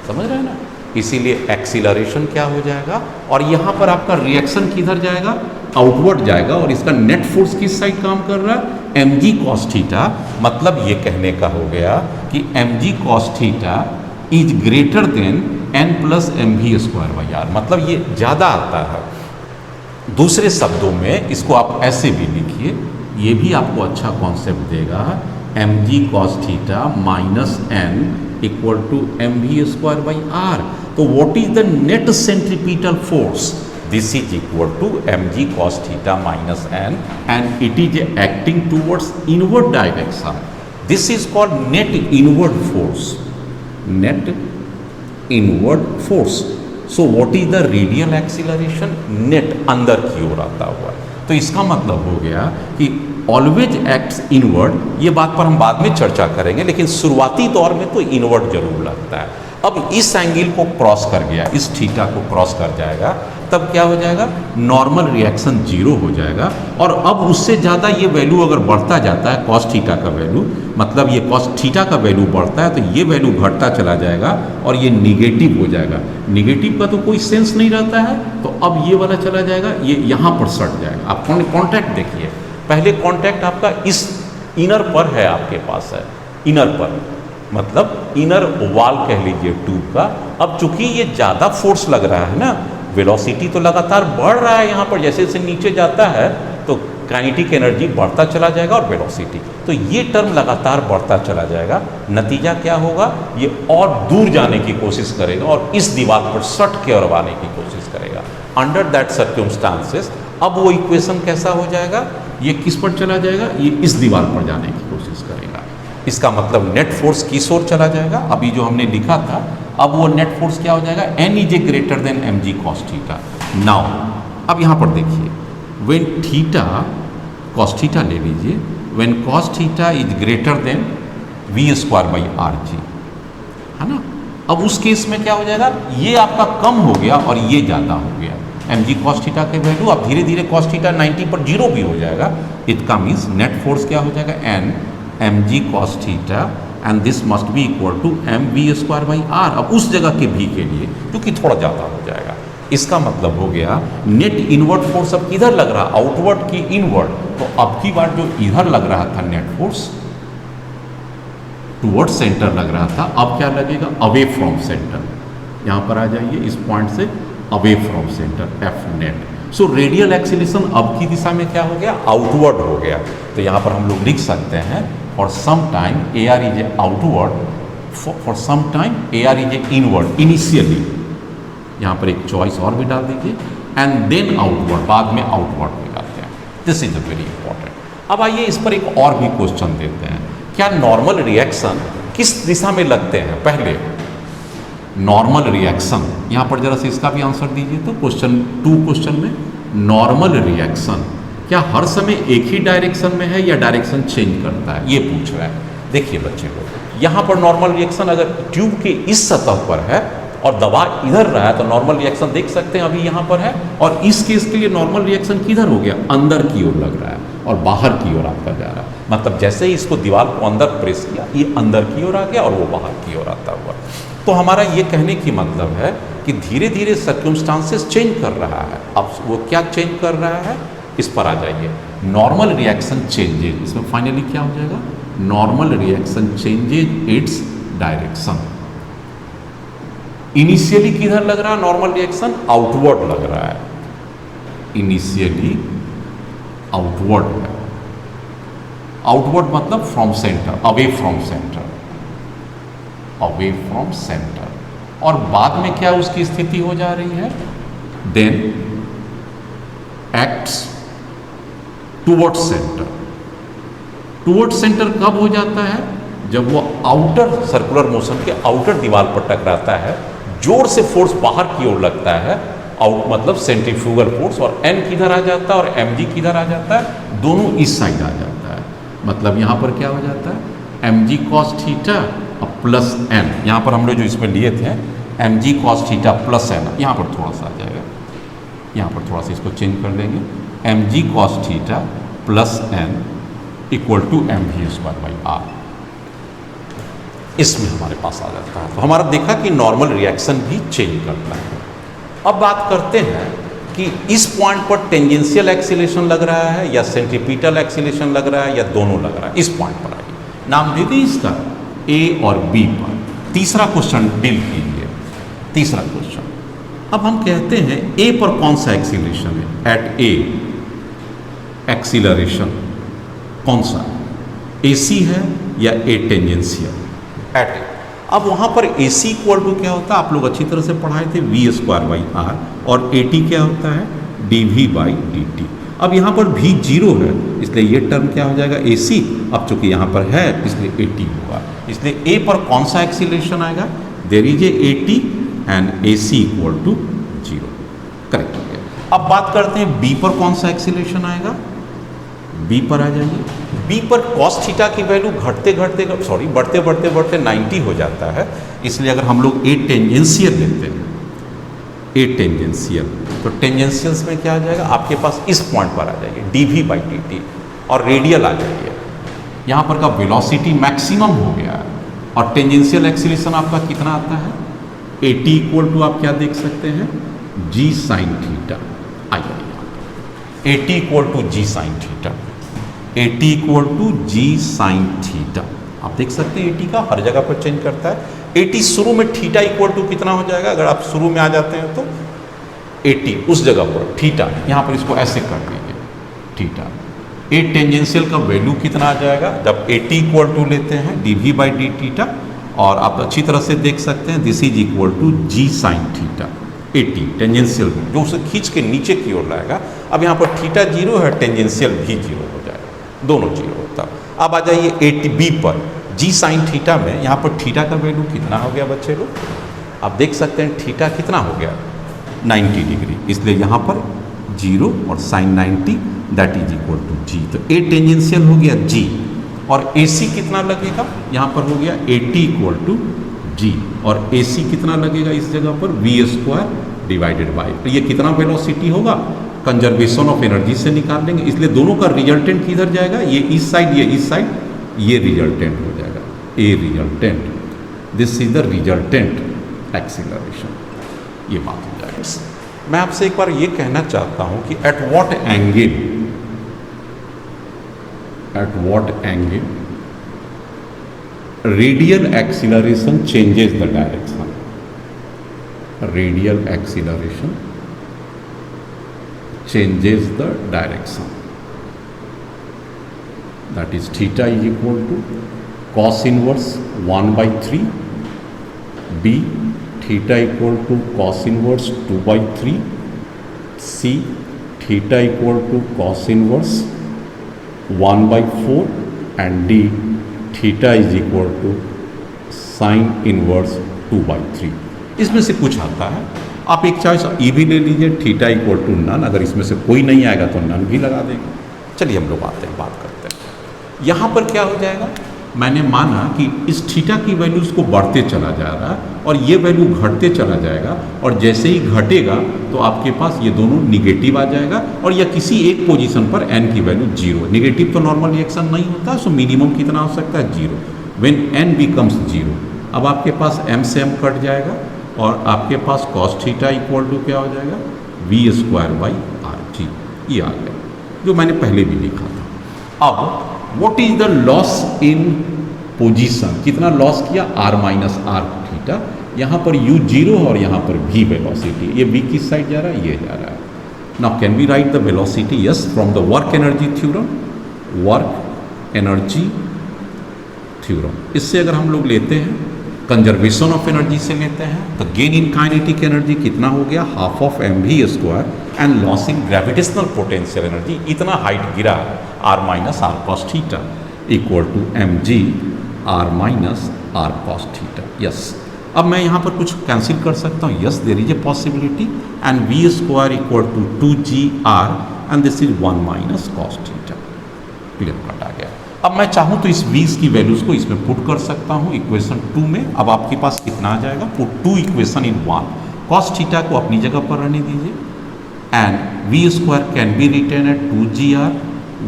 समझ रहे हैं ना। इसीलिए एक्सीलरेशन क्या हो जाएगा, और यहाँ पर आपका रिएक्शन किधर जाएगा, आउटवर्ड जाएगा, और इसका नेट फोर्स किस साइड काम कर रहा है, mg cos थीटा। मतलब ये कहने का हो गया कि mg cos theta is greater than n plus mv square by R, मतलब ये ज़्यादा आता है। दूसरे शब्दों में इसको आप ऐसे भी लिखिए, ये भी आपको अच्छा कॉन्सेप्ट देगा, mg cos theta minus n equal to mv square by R. तो what is the net centripetal force, this is equal to mg cos theta minus n and it is acting towards inward direction. This is called net inward force, net inward force. So what is the radial acceleration, net अंदर की ओर आता हुआ। तो इसका मतलब हो गया कि ऑलवेज एक्ट्स इनवर्ड। ये बात पर हम बाद में चर्चा करेंगे, लेकिन शुरुआती दौर में तो इनवर्ड जरूर लगता है। अब इस एंगल को क्रॉस कर गया, इस थीटा को क्रॉस कर जाएगा, तब क्या हो जाएगा, नॉर्मल रिएक्शन 0 हो जाएगा। और अब उससे ज़्यादा ये वैल्यू अगर बढ़ता जाता है, cos थीटा का वैल्यू, मतलब ये cos थीटा का वैल्यू बढ़ता है, तो ये वैल्यू घटता चला जाएगा और ये निगेटिव हो जाएगा। निगेटिव का तो कोई सेंस नहीं रहता है, तो अब ये वाला चला जाएगा, ये यहाँ पर सट जाएगा। आप कॉन्टैक्ट देखिए, पहले कॉन्टैक्ट आपका इस इनर पर है, आपके पास है इनर पर, मतलब इनर वॉल कह लीजिए ट्यूब का। अब चूंकि ये ज़्यादा फोर्स लग रहा है ना, वेलोसिटी तो लगातार बढ़ रहा है यहाँ पर, जैसे जैसे नीचे जाता है तो काइनेटिक एनर्जी बढ़ता चला जाएगा और वेलोसिटी, तो ये टर्म लगातार बढ़ता चला जाएगा। नतीजा क्या होगा, ये और दूर जाने की कोशिश करेगा और इस दीवार पर सट के और आने की कोशिश करेगा। अंडर दैट सर्कमस्टांसेस अब वो इक्वेशन कैसा हो जाएगा, ये किस पर चला जाएगा, ये इस दीवार पर जाने की कोशिश करेगा। इसका मतलब नेट फोर्स किस ओर चला जाएगा, अभी जो हमने लिखा था, अब वो नेट फोर्स क्या हो जाएगा, n is a greater then mg cos theta. Now अब यहाँ पर देखिए, व्हेन थीटा cos थीटा ले लीजिए, when cos theta is greater then v square by R G, है ना। अब उस केस में क्या हो जाएगा, ये आपका कम हो गया और ये ज़्यादा हो गया। mg cos थीटा के वैल्यू अब धीरे धीरे cos थीटा 90 पर 0 भी हो जाएगा। इसका मीन्स नेट फोर्स क्या हो जाएगा, n mg cos theta and this must be equal to mv square by R. अब उस जगह के v के लिए क्योंकि थोड़ा ज़्यादा हो जाएगा। इसका मतलब हो गया नेट इनवर्ड फोर्स अब किधर लग रहा, आउटवर्ड की इनवर्ड। तो अब की बार जो इधर लग रहा था नेट फोर्स टुवर्ड सेंटर लग रहा था, अब क्या लगेगा, अवे फ्रॉम सेंटर। यहाँ पर आ जाइए, इस पॉइंट से away from centre F net. So radial acceleration अब की दिशा में क्या हो गया, आउटवर्ड हो गया। तो यहाँ पर हम लोग लिख सकते हैं for some time A R is a outward, for some time A R is a inward initially. यहाँ पर एक चॉइस और भी डाल दीजिए, एंड देन आउटवर्ड, बाद में आउटवर्ड भी डालते हैं। This is a very important. अब आइए इस पर एक और भी क्वेश्चन देते हैं, क्या नॉर्मल रिएक्शन किस दिशा में लगते हैं। पहले नॉर्मल रिएक्शन, यहाँ पर जरा से इसका भी आंसर दीजिए। तो क्वेश्चन में नॉर्मल रिएक्शन क्या हर समय एक ही डायरेक्शन में है या डायरेक्शन चेंज करता है, ये पूछ रहा है। देखिए बच्चे लोग, यहाँ पर नॉर्मल रिएक्शन अगर ट्यूब के इस सतह पर है और दबाव इधर रहा है तो नॉर्मल रिएक्शन देख सकते हैं अभी यहाँ पर है, और इस केस के लिए नॉर्मल रिएक्शन किधर हो गया, अंदर की ओर लग रहा है और बाहर की ओर आपका जा रहा है। मतलब जैसे ही इसको दीवार को अंदर प्रेस किया, ये अंदर की ओर आ गया और वो बाहर की ओर आता हुआ। तो हमारा ये कहने की मतलब है कि धीरे धीरे सर्कमस्टांसेस चेंज कर रहा है। अब वो क्या चेंज कर रहा है, इस पर आ जाइए। नॉर्मल रिएक्शन चेंजेज, इसमें फाइनली क्या हो जाएगा, normal reaction changes its direction. Initially किधर लग रहा है नॉर्मल रिएक्शन, आउटवर्ड लग रहा है, इनिशियली आउटवर्ड है। आउटवर्ड मतलब from centre, away from centre, away from centre. और बाद में क्या उसकी स्थिति हो जा रही है, then acts toward centre. Toward centre कब हो जाता है, जब वो आउटर सर्कुलर मोशन के आउटर दीवार पर टकराता है, जोर से फोर्स बाहर की ओर लगता है, आउट मतलब सेंट्रीफ्यूगल फोर्स, और एन किधर आ जाता है और एम जी किधर आ जाता है, दोनों इस साइड आ जाता है। मतलब यहाँ पर क्या हो जाता है, M G cos theta plus N, यहाँ पर हम लोग जो इसमें लिए थे M G cos theta plus N, यहाँ पर थोड़ा सा आ जाएगा, यहाँ पर थोड़ा सा इसको चेंज कर देंगे, M G cos theta plus N equal to M V square by R, इसमें हमारे पास आ जाता है। तो हमारा देखा कि नॉर्मल रिएक्शन भी चेंज करता है। अब बात करते हैं कि इस पॉइंट पर टेंजेंशियल एक्सीलरेशन लग रहा है या सेंट्रीपिटल एक्सीलरेशन लग रहा है या दोनों लग रहा है। इस पॉइंट पर आइए, नाम दे दें इसका ए और बी पर। तीसरा क्वेश्चन डील कीजिए, तीसरा क्वेश्चन। अब हम कहते हैं ए पर कौन सा एक्सीलरेशन है, एट ए एक्सीलरेशन कौन सा, AC है या ए टेंजेंशियल, एट ए। अब वहाँ पर AC इक्वल टू क्या होता है, आप लोग अच्छी तरह से पढ़ाए थे, V स्क्वायर बाई आर, और AT क्या होता है, dV बाई dt। अब यहाँ पर V 0 है, इसलिए ये टर्म क्या हो जाएगा, AC। अब चूंकि यहाँ पर है इसलिए AT होगा, इसलिए A पर कौन सा एक्सीलरेशन आएगा, there is a AT and AC equal to 0, correct हो गया। अब बात करते हैं B पर कौन सा एक्सीलरेशन आएगा, B पर आ जाइए। B पर cos थीटा की वैल्यू बढ़ते बढ़ते 90 हो जाता है, इसलिए अगर हम लोग ए टेंजेंशियल लेते हैं, ए टेंजेंशियल, तो टेंजेंशियल्स में क्या आ जाएगा, आपके पास इस पॉइंट पर आ जाइए, dV बाई dt, और रेडियल आ जाइए। यहाँ पर का वेलोसिटी मैक्सिमम हो गया है, और टेंजेंशियल एक्सीलरेशन आपका कितना आता है, AT इक्वल टू आप क्या देख सकते हैं, G साइन थीटा। आइए AT equal to G sine theta, AT equal to G sine theta. आप देख सकते हैं AT का हर जगह पर चेंज करता है। AT शुरू में थीटा इक्वल टू कितना हो जाएगा, अगर आप शुरू में आ जाते हैं तो AT उस जगह पर थीटा, यहाँ पर इसको ऐसे कर दीजिए थीटा। ए टेंजेंशियल का वैल्यू कितना आ जाएगा, जब AT इक्वल टू लेते हैं dV बाई डी थीटा, और आप अच्छी तरह से देख सकते हैं this is equal to G sine theta. AT tangential जो उसे खींच के नीचे की ओर लाएगा। अब यहाँ पर थीटा 0 है, टेंजेंशियल भी 0 हो जाएगा, दोनों 0 होता। अब आ जाइए ATB पर, G साइन थीटा में यहाँ पर थीटा का वैल्यू कितना हो गया बच्चे लोग, आप देख सकते हैं थीटा कितना हो गया, 90 डिग्री, इसलिए यहाँ पर 0 और sine 90 that is equal to G। तो ए टेंजेंशियल हो गया G, और AC कितना लगेगा, यहाँ पर हो गया AT इक्वल टू G, और AC कितना लगेगा इस जगह पर, V स्क्वायर डिवाइडेड बाई, तो ये कितना वेलोसिटी होगा, कंजर्वेशन ऑफ एनर्जी से निकाल लेंगे, इसलिए दोनों का रिजल्टेंट किधर जाएगा, ये इस साइड, ये इस साइड, ये रिजल्टेंट हो जाएगा, a resultant, this is the resultant acceleration, ये बात हो जाएगा। मैं आपसे एक बार ये कहना चाहता हूँ कि at what angle radial acceleration changes the direction, radial acceleration changes the direction. That is theta is equal to cos inverse 1 by 3. B, theta equal to cos inverse 2 by 3. C, theta equal to cos inverse 1 by 4. And D, theta is equal to sin inverse 2 by 3. इसमें से कुछ आता है, आप एक choice ई भी ले लीजिए, थीटा इक्वल टू नन। अगर इसमें से कोई नहीं आएगा तो नन भी लगा देंगे। चलिए हम लोग आते हैं, बात करते हैं। यहाँ पर क्या हो जाएगा, मैंने माना कि इस थीटा की वैल्यूज़ को बढ़ते चला जा रहा है और ये वैल्यू घटते चला जाएगा, और जैसे ही घटेगा तो आपके पास ये दोनों निगेटिव आ जाएगा, और या किसी एक पोजीशन पर n की वैल्यू 0। निगेटिव तो नॉर्मल रिएक्शन नहीं होता, सो मिनिमम कितना हो सकता है, 0। व्हेन n बिकम्स 0, अब आपके पास m से m कट जाएगा और आपके पास cos थीटा इक्वल टू क्या हो जाएगा, v square by R G. ये आ गया जो मैंने पहले भी लिखा था। अब what is the loss in position, कितना लॉस किया, r माइनस आर थीटा। यहाँ पर u 0 और यहाँ पर v वेलोसिटी, ये v किस साइड जा रहा है, ये जा रहा है। Now can we write the velocity, yes, from the work energy theorem, work energy theorem. इससे अगर हम लोग लेते हैं कंजर्वेशन ऑफ एनर्जी से लेते हैं, तो गेन इन काइनेटिक एनर्जी कितना हो गया, half of mv square, and loss in gravitational potential energy, इतना हाइट गिरा r minus R cos theta equal to mg r minus R cos theta. Yes, अब मैं यहाँ पर कुछ कैंसिल कर सकता हूँ, yes there is a possibility, and v square equal to 2gr and this is 1 minus cos theta. Clear cut आ गया। अब मैं चाहूँ तो इस 20 की वैल्यूज़ को इसमें पुट कर सकता हूँ इक्वेशन 2 में। अब आपके पास कितना आ जाएगा, put 2 equation in 1, cos theta को अपनी जगह पर रहने दीजिए, and v square can be written at 2gr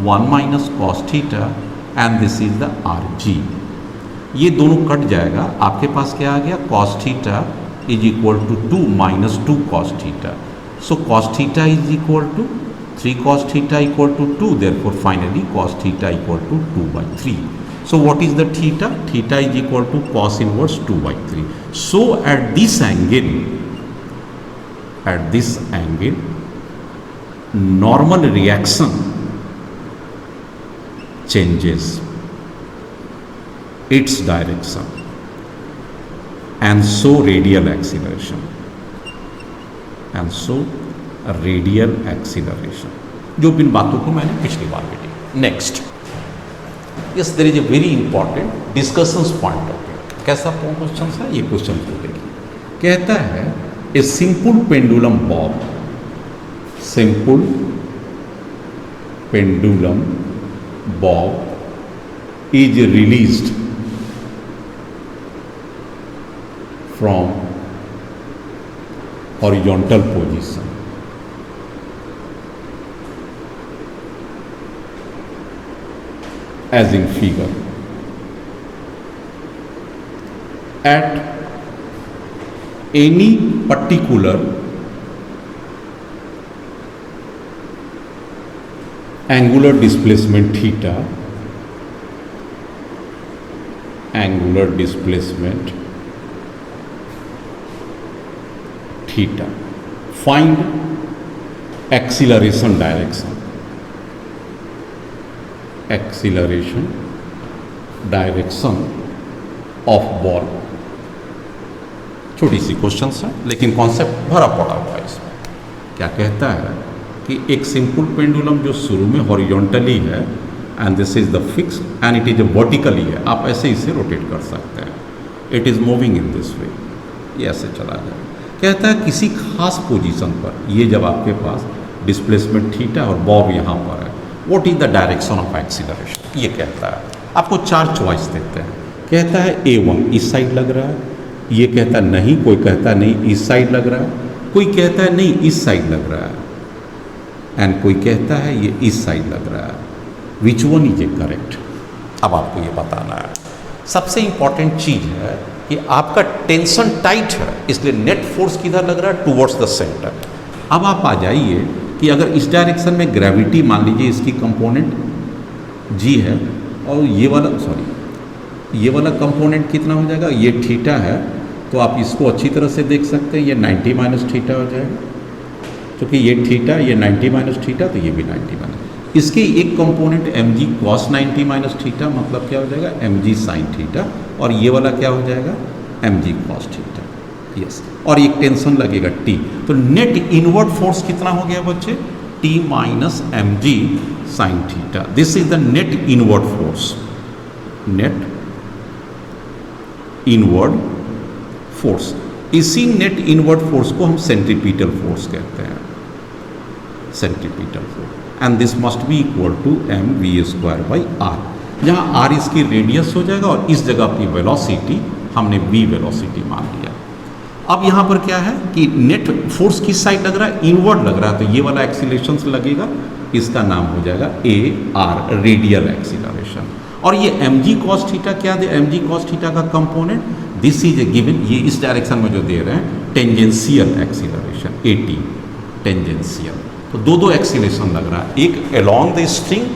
1 minus cos theta, and this is the rg। ये दोनों कट जाएगा, आपके पास क्या आ गया, cos theta is equal to 2 minus 2 cos theta. So cos theta is equal to 3 cos theta equal to 2, therefore finally cos theta equal to 2 by 3. So what is the theta? Theta is equal to cos inverse 2 by 3. So at this angle, normal reaction changes its direction, and so radial acceleration, जो इन बातों को मैंने पिछली बार भी दी। Next, yes there is a very important discussions point of view. कैसा question है ये, क्वेश्चन को देखिए। कहता है a simple pendulum bob, simple pendulum bob is released from horizontal position as in figure at any particular angular displacement theta, angular displacement theta, find acceleration direction, acceleration direction of ball। छोटी सी question है लेकिन concept भरा पड़ा हुआ है इसमें। क्या कहता है कि एक सिंपल पेंडुलम जो शुरू में हॉरिजॉन्टली है, and this is the fix, and it is A vertically है, आप ऐसे इसे रोटेट कर सकते हैं, it is moving in this way, ये ऐसे चला जाए। कहता है किसी खास पोजीशन पर, ये जब आपके पास डिस्प्लेसमेंट थीटा और बॉब यहाँ पर है, what is the direction of acceleration, ये कहता है। आपको 4 चॉइस देते हैं। कहता है A1 इस साइड लग रहा है, ये कहता है नहीं, कोई कहता है नहीं इस साइड लग रहा है, कोई कहता है नहीं इस साइड लग रहा है, एंड कोई कहता है ये इस साइड लग रहा है। Which one is A correct? अब आपको ये बताना है। सबसे इंपॉर्टेंट चीज़ है कि आपका टेंशन टाइट है, इसलिए नेट फोर्स किधर लग रहा है, टुवर्ड्स द सेंटर। अब आप आ जाइए कि अगर इस डायरेक्शन में ग्रेविटी मान लीजिए इसकी कंपोनेंट g है, और ये वाला कंपोनेंट कितना हो जाएगा, ये थीटा है, तो आप इसको अच्छी तरह से देख सकते हैं, ये 90 माइनस थीटा हो जाएगा, क्योंकि ये थीटा, ये 90 माइनस थीटा, तो ये भी 90 माइनस। इसकी एक component M G cos 90 minus theta, मतलब क्या हो जाएगा एम जी साइन थीटा, और ये वाला क्या हो जाएगा M G cos theta. Yes, और एक टेंशन लगेगा टी, तो नेट इनवर्ड फोर्स कितना हो गया बच्चे, T minus M G sine theta. This is the net inward force, net inward force. इसी नेट इनवर्ड फोर्स को हम सेंट्रीपिटल फोर्स कहते हैं, centripetal force, and this must be equal to M V square by R, जहाँ R इसकी radius हो जाएगा और इस जगह की वेलोसिटी हमने वी वेलोसिटी मान लिया। अब यहाँ पर क्या है कि नेट फोर्स किस साइड लग रहा है, इनवर्ड लग रहा है, तो ये वाला एक्सीलरेशन लगेगा, इसका नाम हो जाएगा ए आर, रेडियल एक्सीलरेशन। और ये एम जी कॉस थीटा क्या दे, एम जी कॉस थीटा का component, this is a given, ये इस डायरेक्शन में जो दे रहे हैं tangential acceleration, A T tangential. तो दो एक्सीलरेशन लग रहा है, एक अलोंग द स्ट्रिंग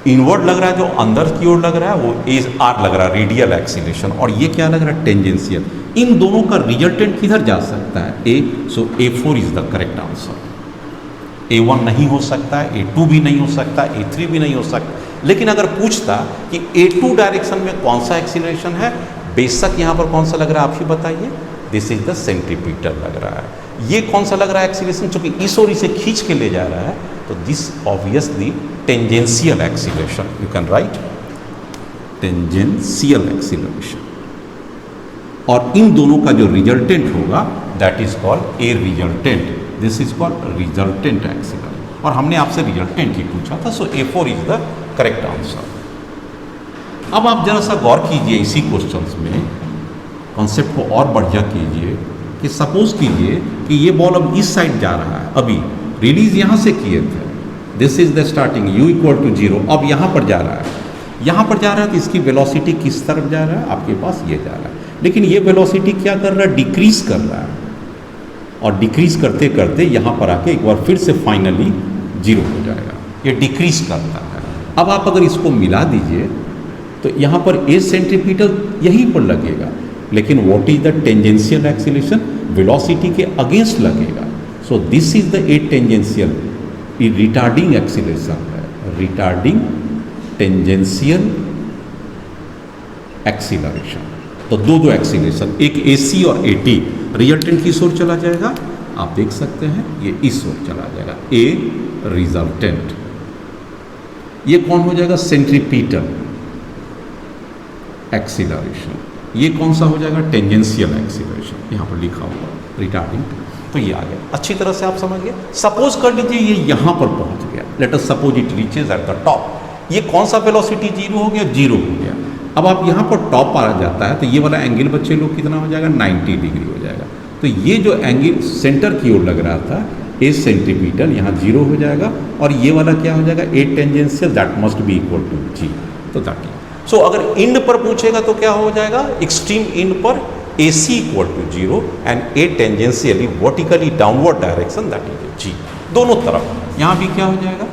इनवर्ड लग रहा है, जो अंदर की ओर लग रहा है वो ए आर लग रहा है, रेडियल एक्सीलरेशन, और ये क्या लग रहा है टेंजेंशियल। इन दोनों का रिजल्टेंट किधर जा सकता है, ए, सो A4 is the correct answer. A1 नहीं हो सकता है, A2 भी नहीं हो सकता, A3 भी नहीं हो सकता। लेकिन अगर पूछता कि A2 डायरेक्शन में कौन सा एक्सीलरेशन है, बेशक यहाँ पर कौन सा लग रहा है आप ही बताइए, दिस इज द सेंट्रीपिटल लग रहा है। ये कौन सा लग रहा है एक्सीलरेशन, चूंकि इस ओर इसे खींच के ले जा रहा है, तो this obviously tangential acceleration, you can write tangential acceleration. और इन दोनों का जो रिजल्टेंट होगा that is called a resultant, this is called resultant acceleration. और हमने आपसे रिजल्टेंट ही पूछा था, सो A4 is the correct answer. अब आप जरा सा गौर कीजिए इसी क्वेश्चंस में, कॉन्सेप्ट को और बढ़िया कीजिए कि सपोज कीजिए कि ये बॉल अब इस साइड जा रहा है, अभी रिलीज यहाँ से किए थे, this is the starting u equal to 0, अब यहाँ पर जा रहा है, यहाँ पर जा रहा है, तो इसकी वेलोसिटी किस तरफ जा रहा है, आपके पास ये जा रहा है, लेकिन ये वेलोसिटी क्या कर रहा है, डिक्रीज कर रहा है, और डिक्रीज करते करते यहाँ पर आके एक बार फिर से फाइनली 0 हो जाएगा, ये डिक्रीज करता है। अब आप अगर इसको मिला दीजिए तो यहाँ पर ए सेंट्रीपिटल यहीं पर लगेगा, लेकिन what is the tangential acceleration, velocity के अगेंस्ट लगेगा, सो this is the A tangential, ये रिटार्डिंग एक्सीलरेशन है, रिटार्डिंग टेंजेंशियल एक्सीलरेशन। तो दो एक्सीलरेशन, एक AC और AT, रिजल्टेंट किस ओर चला जाएगा, आप देख सकते हैं ये इस ओर चला जाएगा, ए रिजल्टेंट। ये कौन हो जाएगा, सेंट्रीपिटल एक्सीलरेशन। ये कौन सा हो जाएगा, टेंजेंशियल एक्सीलरेशन, यहाँ पर लिखा हुआ रिटार्डिंग। तो ये आ गया, अच्छी तरह से आप समझ गए। सपोज कर लीजिए ये यहाँ पर पहुँच गया, late us suppose it reaches at the top, ये कौन सा वेलोसिटी 0 हो गया, 0 हो गया। अब आप यहाँ पर टॉप आ जाता है, तो ये वाला एंगल बच्चे लोग कितना हो जाएगा, 90 डिग्री हो जाएगा। तो ये जो एंगल सेंटर की ओर लग रहा था, ए सेंट्रीपिटल, यहाँ 0 हो जाएगा, और ये वाला क्या हो जाएगा, a tangential, that must be equal to G, तो दैट इज। सो अगर इंड पर पूछेगा तो क्या हो जाएगा, एक्सट्रीम इंड पर AC equal to 0 and a tangentially vertically downward direction, that is G। दोनों तरफ यहाँ भी क्या हो जाएगा,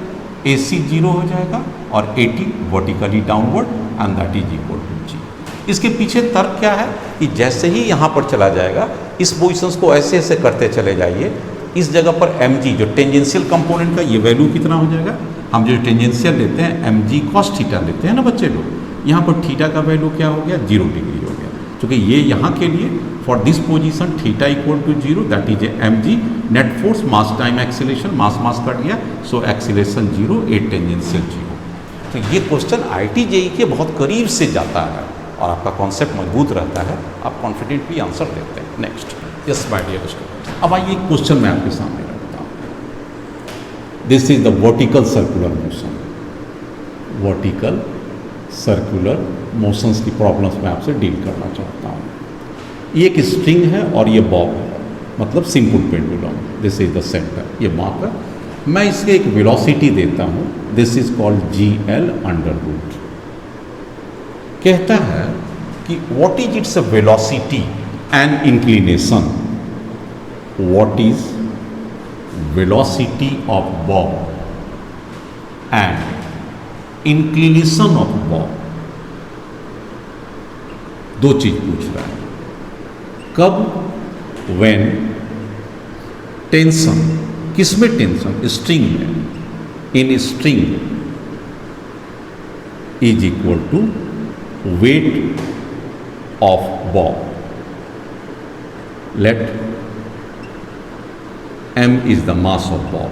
AC 0 हो जाएगा और AT vertically downward, and that is equal to G। इसके पीछे तर्क क्या है कि जैसे ही यहाँ पर चला जाएगा, इस पोजिशंस को ऐसे ऐसे करते चले जाइए, इस जगह पर mg जो टेंजेंशियल कंपोनेंट का ये वैल्यू कितना हो जाएगा, हम जो टेंजेंशियल लेते हैं mg cos थीटा लेते हैं ना बच्चे लोग, यहाँ पर थीटा का वैल्यू क्या हो गया, 0 डिग्री हो गया, क्योंकि ये यहाँ के लिए for this position theta equal to 0, that is mg, net force mass time acceleration, mass mass कट गया, सो एक्सीलरेशन 0, ए टेंजेंशियल 0। तो ये क्वेश्चन IIT JEE के बहुत करीब से जाता है और आपका कॉन्सेप्ट मजबूत रहता है, आप कॉन्फिडेंटली आंसर देते हैं। Next, yes my dear student, अब आइए क्वेश्चन मैं आपके सामने रखता हूँ। This is the vertical circular motion, vertical circular motions की प्रॉब्लम्स मैं आपसे डील करना चाहता हूँ। ये एक स्ट्रिंग है और ये बॉब है, मतलब simple pendulum, this is the centre, ये माप है। मैं इसके एक वेलोसिटी देता हूँ, this is called GL under root. कहता है कि what is its velocity and inclination, what is velocity of bob and inclination of bob. दो चीज पूछ रहा है, कब? व्हेन टेंशन, किसमें टेंशन? स्ट्रिंग में, in string is equal to weight of bob. Let m is the mass of Bob.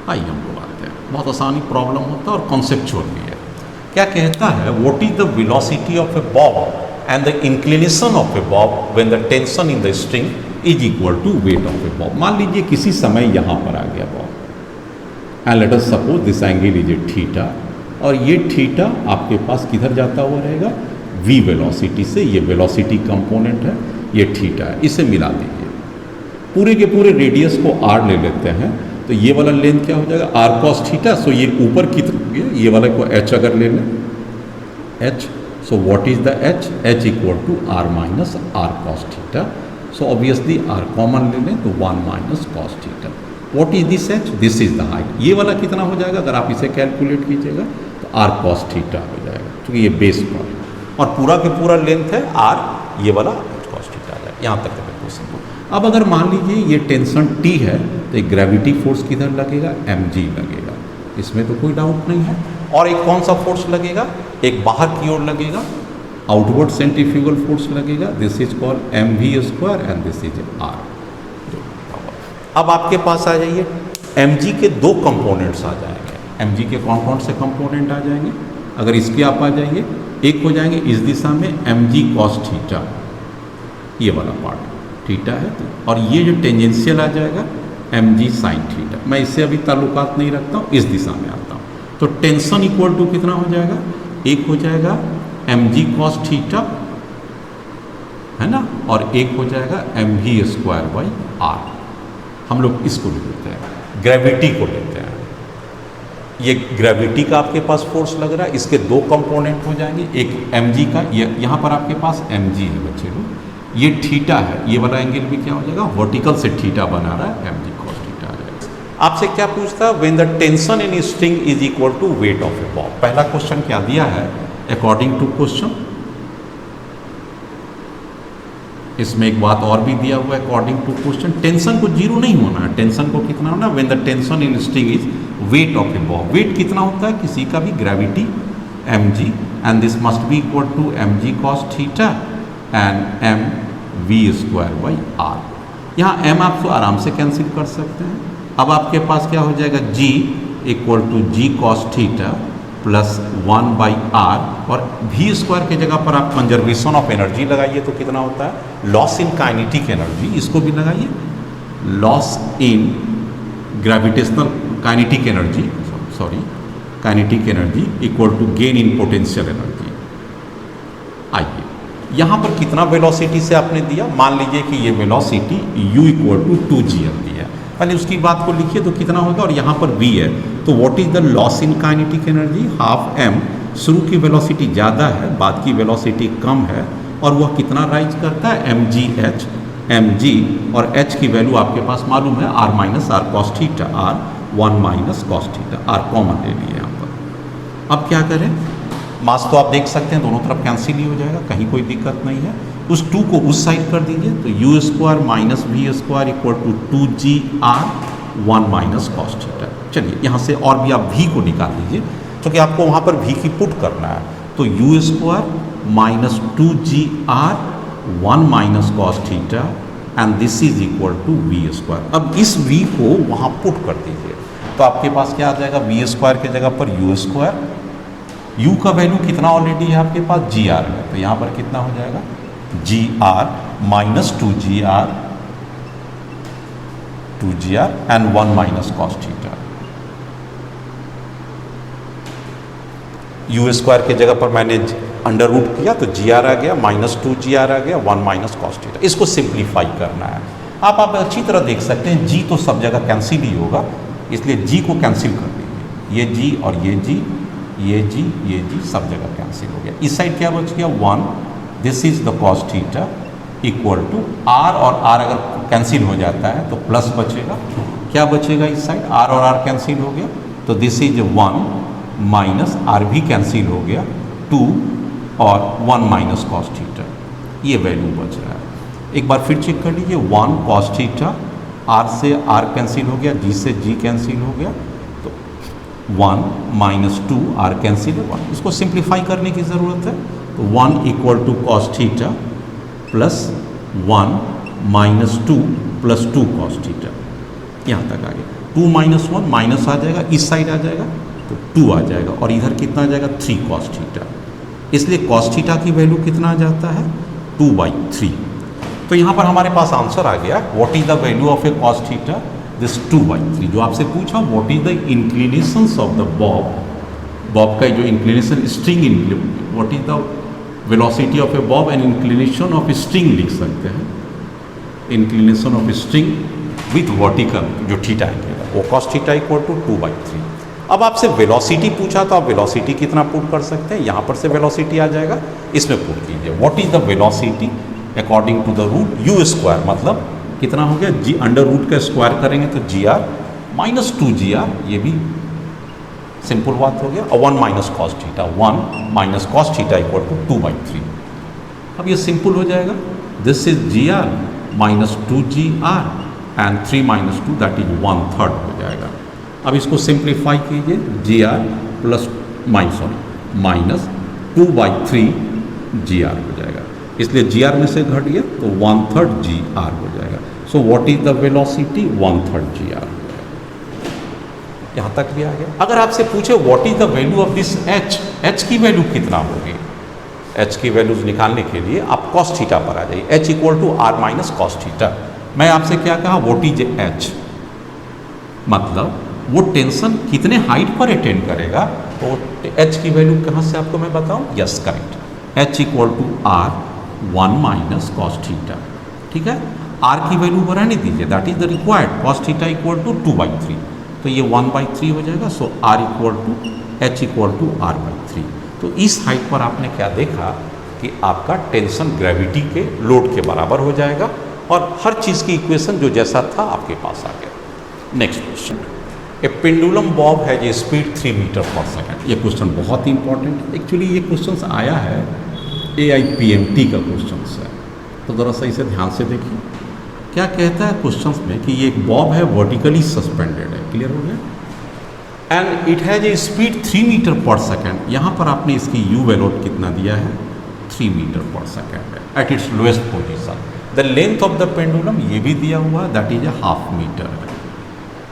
आइए हम लोग आते हैं, बहुत आसानी प्रॉब्लम होता है और कॉन्सेप्चुअल भी है। क्या कहता है? What is the velocity of a bob and the inclination of a bob when the tension in the string is equal to weight of a bob. मान लीजिए किसी समय यहाँ पर आ गया bob and let us suppose this angle is a theta, और ये थीटा आपके पास किधर जाता हुआ रहेगा? v वेलोसिटी से। ये वेलोसिटी कंपोनेंट है, ये थीटा है, इसे मिला दीजिए। पूरे के पूरे रेडियस को r ले लेते हैं, तो ये वाला लेंथ क्या हो जाएगा? r cos theta. सो ये ऊपर की तरफ ये वाला को h अगर ले लें, h, so what is the h? h equal to r minus r cos theta. So obviously r common ले लें तो 1 minus cos theta. What is this h? This is the height. ये वाला कितना हो जाएगा? अगर आप इसे कैलकुलेट कीजिएगा तो r cos थीटा हो जाएगा, क्योंकि ये बेस पर है और पूरा के पूरा लेंथ है r, ये वाला cos थीटा आ जाएगा। यहाँ तक का बिल्कुल सिंपल। अब अगर मान लीजिए ये टेंशन T है, तो एक ग्रेविटी फोर्स किधर लगेगा? mg लगेगा, इसमें तो कोई डाउट नहीं है। और एक कौन सा फोर्स लगेगा? एक बाहर की ओर लगेगा, आउटवर्ड सेंट्रीफ्यूगल फोर्स लगेगा। This is called mv² and this is r। अब आपके पास आ जाइए, mg के दो कंपोनेंट्स आ जाएंगे। mg के कौन कौन से कंपोनेंट आ जाएंगे? अगर इसके आप आ जाइए, एक हो जाएंगे इस दिशा में mg cos थीटा, ये वाला पार्ट थीटा है तो, और ये जो टेंजेंशियल आ जाएगा mg sin थीटा। मैं इससे अभी ताल्लुकात नहीं रखता हूँ, इस दिशा में आता हूँ। तो टेंशन इक्वल टू कितना हो जाएगा? एक हो जाएगा mg cos थीटा, है ना, और एक हो जाएगा mv² r। हम लोग इसको ले लेते हैं, ग्रेविटी को लेते हैं। ये ग्रेविटी का आपके पास फोर्स लग रहा है, इसके दो कंपोनेंट हो जाएंगे। एक mg का, ये यहाँ पर आपके पास mg है बच्चे लोग, ये थीटा है, ये वाला एंगल भी क्या हो जाएगा? वर्टिकल से थीटा बना रहा है, mg cos थीटा आ जाएगा। आपसे क्या पूछता है? When the tension in string is equal to weight of a bob. पहला क्वेश्चन क्या दिया है? अकॉर्डिंग टू क्वेश्चन, इसमें एक बात और भी दिया हुआ है, अकॉर्डिंग टू क्वेश्चन टेंशन को जीरो नहीं होना है। टेंशन को कितना होना है? When the tension in string is weight of a bob. Weight कितना होता है किसी का भी? Gravity mg, and this must be equal to mg cos theta and mv² r। यहाँ m आप आराम से कैंसिल कर सकते हैं। अब आपके पास क्या हो जाएगा? g equal to g cos theta plus 1/r, और v² के जगह पर आप कंजर्वेशन ऑफ एनर्जी लगाइए तो कितना होता है? Loss in kinetic energy. इसको भी लगाइए, loss in gravitational kinetic energy, sorry kinetic energy equal to gain in potential energy. आइए यहाँ पर कितना वेलोसिटी से आपने दिया? मान लीजिए कि ये velocity u equal to 2gm दिया। पहले उसकी बात को लिखिए तो कितना होगा, और यहाँ पर v है, तो what is the loss in kinetic energy? Half m। शुरू की वेलोसिटी ज़्यादा है, बाद की वेलोसिटी कम है, और वह कितना राइज करता है? mgh, mg, और h की वैल्यू आपके पास मालूम है, r minus r cos theta, r 1 minus cos theta, r common ले लिए यहाँ पर। अब क्या करें? मास तो आप देख सकते हैं दोनों तरफ कैंसिल ही हो जाएगा, कहीं कोई दिक्कत नहीं है। उस 2 को उस साइड कर दीजिए, तो u² minus v² equal to 2gr 1 minus cos theta. चलिए यहाँ से और भी आप v को निकाल दीजिए, क्योंकि आपको वहाँ पर v की पुट करना है। तो u² minus 2gr 1 minus cos theta and this is equal to v²। अब इस v को वहाँ पुट कर दीजिए, तो आपके पास क्या आ जाएगा? v² के जगह पर u²। u का वैल्यू कितना ऑलरेडी है आपके पास? gr है, तो यहाँ पर कितना हो जाएगा? gr minus 2gr and 1 minus cos theta. u² के जगह पर मैंने अंडर रूट किया तो gr आ गया, माइनस 2gr आ गया, 1 माइनस cos थीटा। इसको सिंप्लीफाई करना है। आप अच्छी तरह देख सकते हैं, g तो सब जगह कैंसिल ही होगा, इसलिए g को कैंसिल कर दीजिए। ये g और ये g, ये g सब जगह कैंसिल हो गया। इस साइड क्या बच गया? 1, this is the cos theta equal to r, और r अगर कैंसिल हो जाता है तो प्लस बचेगा। क्या बचेगा इस साइड? r और r कैंसिल हो गया, तो दिस इज 1 माइनस r भी कैंसिल हो गया, 2 और 1 माइनस cos थीटा। ये वैल्यू बच रहा है। एक बार फिर चेक कर लीजिए, 1 cos थीटा, r से r कैंसिल हो गया, g से g कैंसिल हो गया, तो 1 माइनस 2 r कैंसिल है 1। इसको सिंप्लीफाई करने की ज़रूरत है, तो 1 equal to cos theta plus 1 minus 2 plus 2 cos theta, यहाँ तक आ गया। 2 माइनस 1 माइनस आ जाएगा, इस साइड आ जाएगा तो 2 आ जाएगा, और इधर कितना आ जाएगा 3 cos थीटा। इसलिए cos थीटा की वैल्यू कितना आ जाता है 2/3। तो यहाँ पर हमारे पास आंसर आ गया, what is the value of A cos theta, this 2/3। जो आपसे पूछा what is the inclinations of the Bob का जो inclination string, what is the velocity of a bob and inclination of string लिख सकते हैं, inclination of string with vertical जो theta आएगा वो cos थीटा इक्वल टू 2/3। अब आपसे वेलोसिटी पूछा तो आप वेलोसिटी कितना पुट कर सकते हैं, यहाँ पर से वेलोसिटी आ जाएगा, इसमें पुट कीजिए what is the velocity according to the root U square, मतलब कितना हो गया जी अंडर रूट का स्क्वायर करेंगे तो जी आर माइनस 2gr, ये भी सिंपल बात हो गया, और 1 minus cos theta, 1 minus cos theta equal to 2/3। अब ये सिंपल हो जाएगा, this is gr minus 2gr and 3 minus 2 that is 1/3 हो जाएगा। अब इसको सिंप्लीफाई कीजिए, gr प्लस माइनस 2/3 gr हो जाएगा, इसलिए gr में से घट गया तो 1/3 gr हो जाएगा। सो what is the velocity 1/3 gr हो जाएगा। यहाँ तक भी आ गया। अगर आपसे पूछे what is the value of this h की वैल्यू कितना होगी, h की वैल्यूज निकालने के लिए आप cos थीटा पर आ जाइए, h equal to r minus cos theta. मैं आपसे क्या कहा, व्हाट इज h, मतलब वो टेंशन कितने हाइट पर अटेंड करेगा, तो h की वैल्यू कहाँ से आपको मैं बताऊँ, yes correct, h equal to r 1 minus cos theta, ठीक है। r की वैल्यू बढ़ाने दीजिए, that is the required, cos theta equal to 2/3, तो ये 1/3 हो जाएगा। So r equal to h equal to r/3। तो इस हाइट पर आपने क्या देखा कि आपका टेंशन ग्रेविटी के लोड के बराबर हो जाएगा, और हर चीज़ की इक्वेशन जो जैसा था आपके पास आ गया। नेक्स्ट क्वेश्चन, ए पेंडुलम बॉब है जो स्पीड 3 मीटर पर सेकेंड। ये क्वेश्चन बहुत ही इंपॉर्टेंट है, एक्चुअली ये क्वेश्चन आया है AIPMT का क्वेश्चन है, तो ज़रा सही से ध्यान से देखिए क्या कहता है क्वेश्चन में कि ये एक बॉब है वर्टिकली सस्पेंडेड है, क्लियर हो गया, and it has a speed 3 metre per second. यहाँ पर आपने इसकी यू वेलोड कितना दिया है 3 मीटर पर सेकेंड है at its lowest position. The length of the pendulum ये भी दिया हुआ है, that is a half metre है।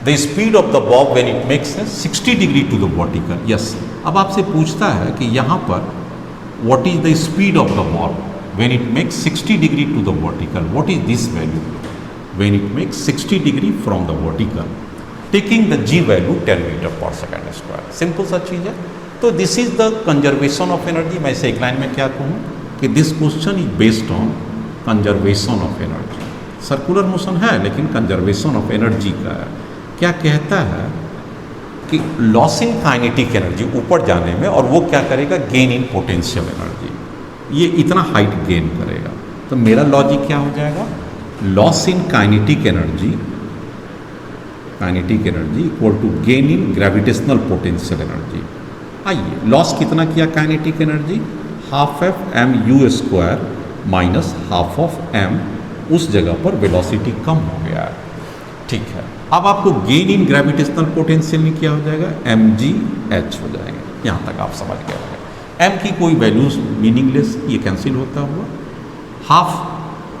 The speed of the bob when it makes 60 degree to the vertical, yes. अब आपसे पूछता है कि यहाँ पर what is the speed of the bob when it makes 60 degree to the vertical, what is this value when it makes 60 degree from the vertical, taking the g value 10 metre per second square. Simple सा चीज़ है। तो this is the conservation of energy. मैं इसे एक line में क्या कहूँ कि this question is based on conservation of energy. Circular motion है लेकिन कंजर्वेशन ऑफ एनर्जी का है। क्या कहता है कि लॉस इन काइनेटिक एनर्जी ऊपर जाने में, और वो क्या करेगा गेन इन पोटेंशियल एनर्जी, ये इतना हाइट गेन करेगा। तो मेरा लॉजिक क्या हो जाएगा, loss in kinetic energy equal to gain in gravitational potential energy. आइए लॉस कितना किया kinetic energy, half F M U square minus half of M, उस जगह पर वेलोसिटी कम हो गया है, ठीक है। अब आपको गेन इन ग्रेविटेशनल पोटेंशियल में क्या हो जाएगा mgh हो जाएगा। यहाँ तक आप समझ गए होंगे। m की कोई वैल्यूज मीनिंगलेस, ये कैंसिल होता हुआ, हाफ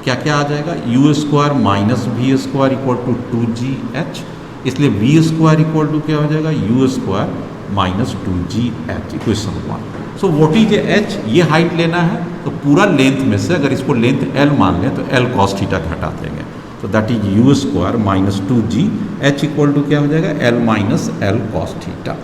क्या क्या आ जाएगा U square minus V square equal to 2gh, इसलिए वी स्क्वायर इक्वल टू क्या हो जाएगा U square minus 2gh, equation 1। So what is h, ये हाइट लेना है तो पूरा लेंथ में से अगर इसको लेंथ l मान लें तो l cos थीटा घटा देंगे, तो that is U square minus 2gh equal to क्या हो जाएगा l minus l cos theta.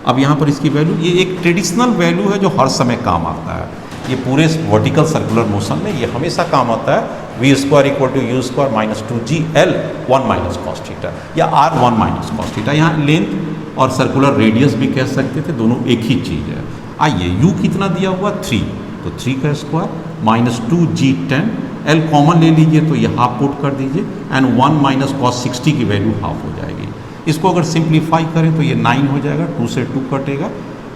अब यहाँ पर इसकी वैल्यू, ये एक ट्रेडिशनल वैल्यू है जो हर समय काम आता है, ये पूरे वर्टिकल सर्कुलर मोशन में ये हमेशा काम आता है। V square equal to U square minus 2gl 1 minus cos theta, या r 1 माइनस कॉस थीटा। यहाँ लेंथ और सर्कुलर रेडियस भी कह सकते थे, दोनों एक ही चीज़ है। आइए u कितना दिया हुआ 3, तो 3 का square minus 2g10, l common ले लीजिए तो ये हाफ पुट कर दीजिए, एंड 1 माइनस कॉस 60 की वैल्यू हाफ हो जाएगी। इसको अगर सिंप्लीफाई करें तो ये 9 हो जाएगा, 2 से 2 कटेगा,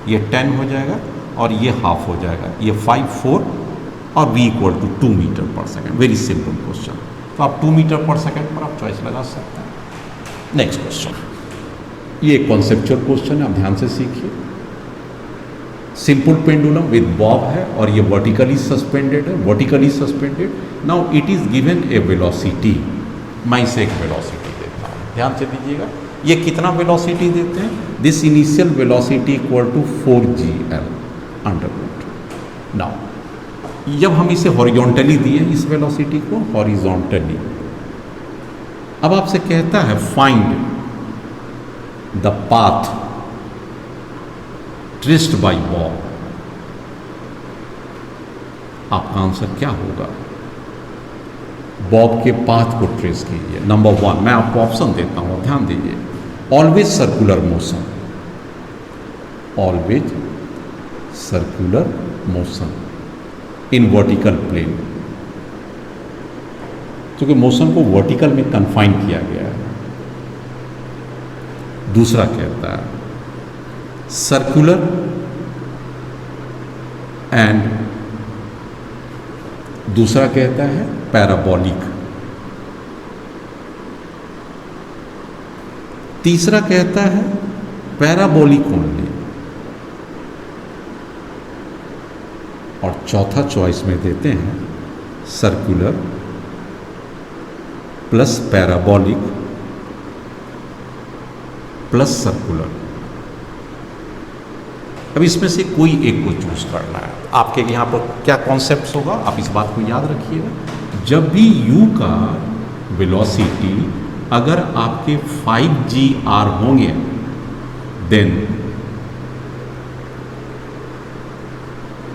ये 10 हो जाएगा और ये हाफ हो जाएगा, ये 5 4 और v equal to 2 metre per second. Very simple question. तो आप 2 मीटर पर सेकेंड पर आप चॉइस लगा सकते हैं। नेक्स्ट क्वेश्चन, ये कॉन्सेप्चुअल क्वेश्चन है, आप ध्यान से सीखिए। सिंपल पेंडुलम विद बॉब है और ये वर्टिकली सस्पेंडेड है, vertically suspended. Now it is given A velocity, मैं इसे एक वेलोसिटी देता हूँ, ध्यान से दीजिएगा। ये कितना वेलोसिटी देते हैं? This initial velocity equal to 4gl under root. Now जब हम इसे हॉरिजॉन्टली दिए इस वेलोसिटी को, हॉरिजॉन्टली, अब आपसे कहता है find the path traced bye Bob. आपका आंसर क्या होगा? बॉब के पाथ को ट्रेस कीजिए। नंबर 1, मैं आपको ऑप्शन देता हूं, ध्यान दीजिए। Always circular motion, always circular motion in vertical plane, क्योंकि मोशन को वर्टिकल में कन्फाइन किया गया है। दूसरा कहता है सर्कुलर एंड दूसरा कहता है पैराबोलिक। तीसरा कहता है पैराबोलिक ओनली। और चौथा चॉइस में देते हैं circular plus parabolic plus circular. अब इसमें से कोई एक को चूज करना है। आपके यहाँ पर क्या कॉन्सेप्ट होगा, आप इस बात को याद रखिएगा। जब भी u का वेलोसिटी अगर आपके 5gr होंगे, then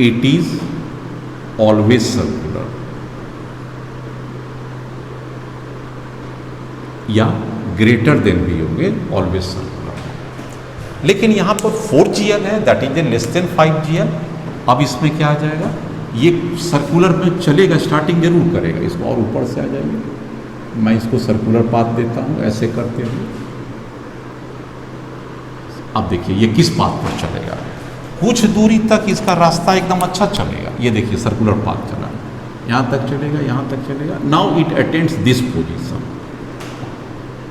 it is always circular, या ग्रेटर देन भी होंगे, ऑलवेज सर्कुलर। लेकिन यहां पर 4gl है, that is less than 5gl। अब इसमें क्या आ जाएगा? ये सर्कुलर में चलेगा, स्टार्टिंग जरूर करेगा, इसको और ऊपर से आ जाएंगे। मैं इसको सर्कुलर पाथ देता हूं, ऐसे करते हुए। अब देखिए ये किस पाथ पर चलेगा। कुछ दूरी तक इसका रास्ता एकदम अच्छा चलेगा, ये देखिए सर्कुलर पाथ चला, यहां तक चलेगा, यहां तक चलेगा। Now it attends this position,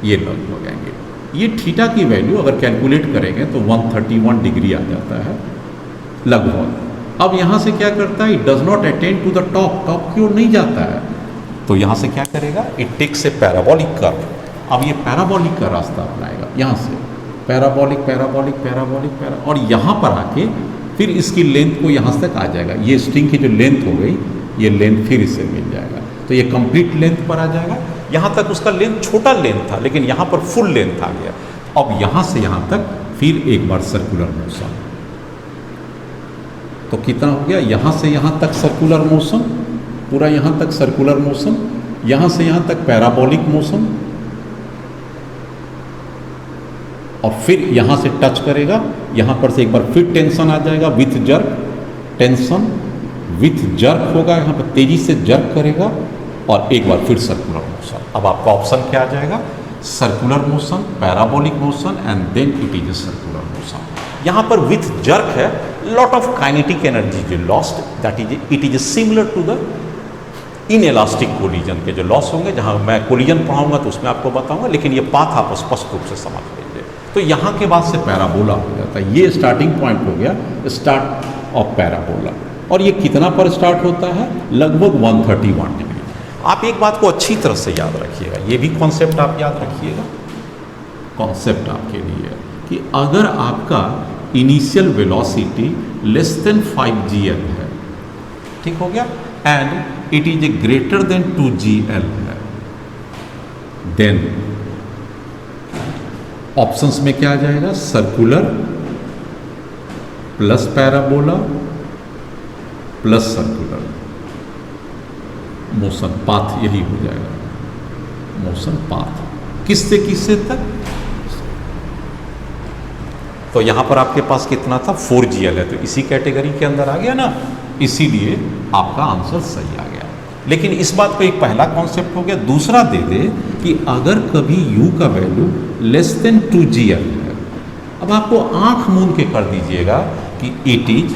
ये लगभग आएंगे। ये थीटा की वैल्यू अगर कैलकुलेट करेंगे तो 131 डिग्री आ जाता है लगभग। अब यहां से क्या करता है? It does not attend to the top, top की ओर नहीं जाता है, तो यहां से क्या करेगा? It takes a parabolic curve. अब ये पैराबोलिक का रास्ता अपनाएगा, यहां से पैराबोलिक पैराबोलिक पैराबोलिक पैरा, और यहां पर आके फिर इसकी लेंथ को यहां तक आ जाएगा। ये स्ट्रिंग की जो लेंथ हो गई, ये लेंथ फिर इसे मिल जाएगा, तो ये कंप्लीट लेंथ पर आ जाएगा। यहां तक उसका लेंथ छोटा लेंथ था, लेकिन यहां पर फुल लेंथ आ गया। अब यहां से यहां तक फिर एक बार सर्कुलर मोशन, तो कितना हो गया? यहां से यहां तक सर्कुलर मोशन, पूरा यहां तक सर्कुलर मोशन, यहां से यहां तक पैराबोलिक मोशन, और फिर यहां से टच करेगा, यहां पर से एक बार फिर टेंशन आ जाएगा with jerk, tension with jerk होगा, यहां पर तेजी से जर्क करेगा, और एक बार फिर सर्कुलर मोशन। अब आपका ऑप्शन क्या आ जाएगा? Circular motion, parabolic motion, and then it is a circular motion. यहां पर विथ जर्क है, लॉट ऑफ काइनेटिक एनर्जी जो lost, that is it is similar to the inelastic collision के जो लॉस होंगे। जहां मैं कोलिजन पढ़ाऊंगा तो उसमें आपको बताऊंगा, लेकिन ये पाथ आप स्पष्ट रूप से समझ लीजिए। तो यहां के बाद से पैराबोला हो जाता है, ये स्टार्टिंग पॉइंट हो गया, स्टार्ट ऑफ पैराबोला। और ये कितना पर स्टार्ट होता है? लगभग 131 डिग्री। आप एक बात को अच्छी तरह से याद रखिएगा, ये भी कॉन्सेप्ट आप याद रखिएगा। कॉन्सेप्ट आपके लिए कि अगर आपका initial velocity less than 5gl है, ठीक हो गया, and it is a greater then 2gl है, देन ऑप्शंस में क्या आ जाएगा? Circular plus parabola plus circular motion path, यही हो जाएगा मोशन पाथ। किससे किससे तक? तो यहां पर आपके पास कितना था? 4gl है, तो इसी कैटेगरी के अंदर आ गया ना, इसीलिए आपका आंसर सही आ गया। लेकिन इस बात को एक पहला कॉन्सेप्ट हो गया। दूसरा दे दे कि अगर कभी u का वैल्यू लेस देन 2gl है, अब आपको आंख मूंद के कर दीजिएगा कि it is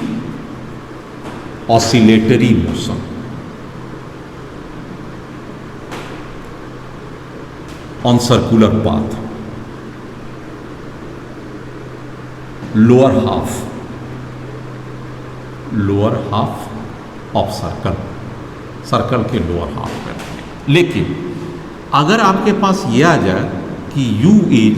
oscillatory motion. on circular path. Lower half of circle के लोअर हाफ में रखें। लेकिन अगर आपके पास ये आ जाए कि u इज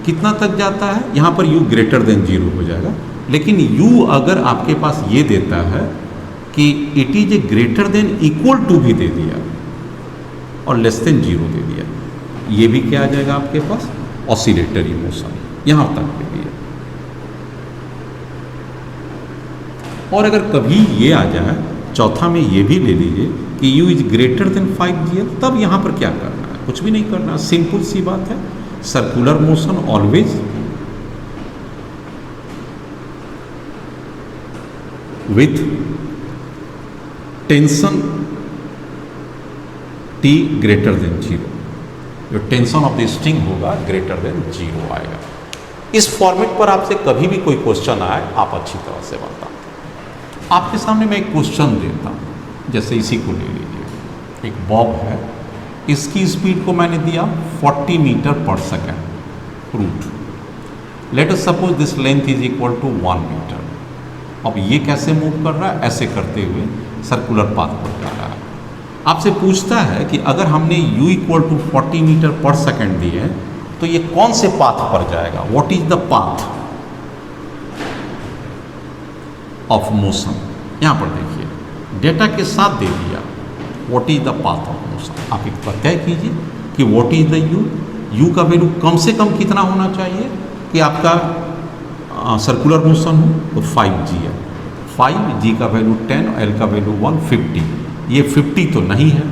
कितना तक जाता है, यहाँ पर u ग्रेटर देन 0 हो जाएगा, लेकिन u अगर आपके पास ये देता है कि it is a greater than equal to भी दे दिया और लेस देन 0 दे दिया, ये भी क्या आ जाएगा आपके पास, ऑसिलेटरी मोशन, यहाँ तक दे दिया। और अगर कभी ये आ जाए, चौथा में ये भी ले लीजिए कि u is greater then 5gl, तब यहाँ पर क्या करना है, कुछ भी नहीं करना, सिंपल सी बात है, circular motion always with tension T greater than 0, जो टेंशन ऑफ द स्ट्रिंग होगा ग्रेटर देन 0 आएगा। इस फॉर्मेट पर आपसे कभी भी कोई क्वेश्चन आए आप अच्छी तरह से बताएं। आपके सामने मैं एक क्वेश्चन देता हूँ, जैसे इसी को ले लीजिए, एक बॉब है, इसकी स्पीड को मैंने दिया 40 metre per second root. Let us suppose this length is equal to 1 metre. अब ये कैसे मूव कर रहा है, ऐसे करते हुए सर्कुलर पाथ पर जा रहा है। आपसे पूछता है कि अगर हमने u equal to 40 metre per second दिए तो ये कौन से पाथ पर जाएगा, what is the path of motion. यहाँ पर देखिए डेटा के साथ दे दिया what is the path of motion. आप एक बार तय कीजिए कि व्हाट इज द u का वैल्यू कम से कम कितना होना चाहिए कि आपका सर्कुलर मोशन हो, तो 5g है, 5g का वैल्यू 10, l का वैल्यू 1, 50, ये 50 तो नहीं है,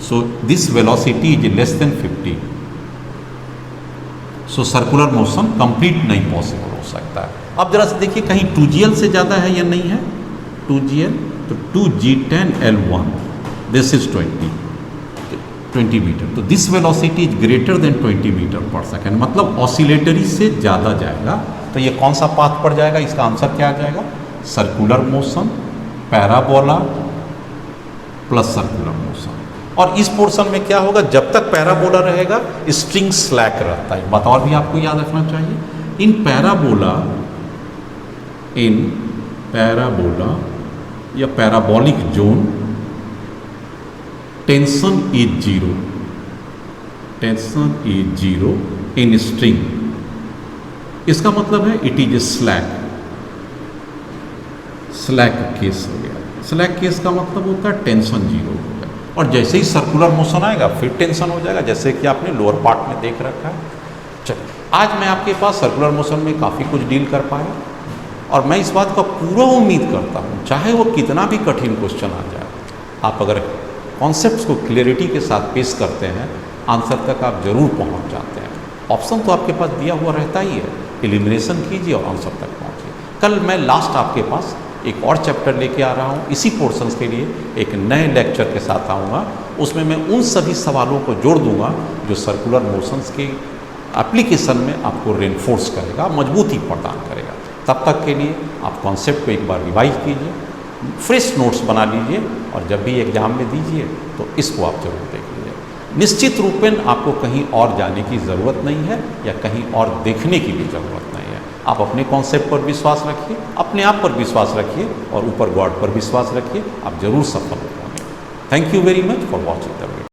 so this velocity is less than 50, so circular motion complete नहीं पॉसिबल हो सकता है। अब जरा से देखिए कहीं 2gl से ज़्यादा है या नहीं है, 2gl तो 2g10 l1, this is 20 metre, तो this velocity is greater than 20 metre per second, मतलब ऑसिलेटरी से ज़्यादा जाएगा। तो ये कौन सा पाथ पर जाएगा, इसका आंसर क्या आ जाएगा, circular motion, parabola plus circular motion. और इस पोर्शन में क्या होगा, जब तक पैराबोला रहेगा स्ट्रिंग स्लैक रहता है। बात और भी आपको याद रखना चाहिए, इन पैराबोला या parabolic zone tension is zero in string. इसका मतलब है it is A slack case हो गया। स्लैक केस का मतलब होता है टेंशन 0 हो गया, और जैसे ही सर्कुलर मोशन आएगा फिर टेंशन हो जाएगा, जैसे कि आपने लोअर पार्ट में देख रखा है। चलिए आज मैं आपके पास सर्कुलर मोशन में काफ़ी कुछ डील कर पाया, और मैं इस बात का पूरा उम्मीद करता हूँ चाहे वो कितना भी कठिन क्वेश्चन आ जाए, आप अगर कॉन्सेप्ट्स को क्लियरिटी के साथ पेश करते हैं आंसर तक आप जरूर पहुँच जाते हैं। ऑप्शन तो आपके पास दिया हुआ रहता ही है, एलिमिनेशन कीजिए और आंसर तक पहुँचिए। कल मैं लास्ट आपके पास एक और चैप्टर लेके आ रहा हूँ, इसी पोर्शंस के लिए एक नए लेक्चर के साथ आऊँगा। उसमें मैं उन सभी सवालों को जोड़ दूंगा जो सर्कुलर मोशंस के एप्लीकेशन में आपको रेनफोर्स करेगा, मजबूती प्रदान करेगा। तब तक के लिए आप कॉन्सेप्ट को एक बार रिवाइज कीजिए, फ्रेश नोट्स बना लीजिए, और जब भी एग्जाम में दीजिए तो इसको आप जरूर देख लीजिए। निश्चित रूपेण आपको कहीं और जाने की ज़रूरत नहीं है या कहीं और देखने की भी ज़रूरत नहीं है। आप अपने कॉन्सेप्ट पर विश्वास रखिए, अपने आप पर विश्वास रखिए, और ऊपर गॉड पर विश्वास रखिए, आप जरूर सफल हो जाएंगे। Thank you very much for watching the video.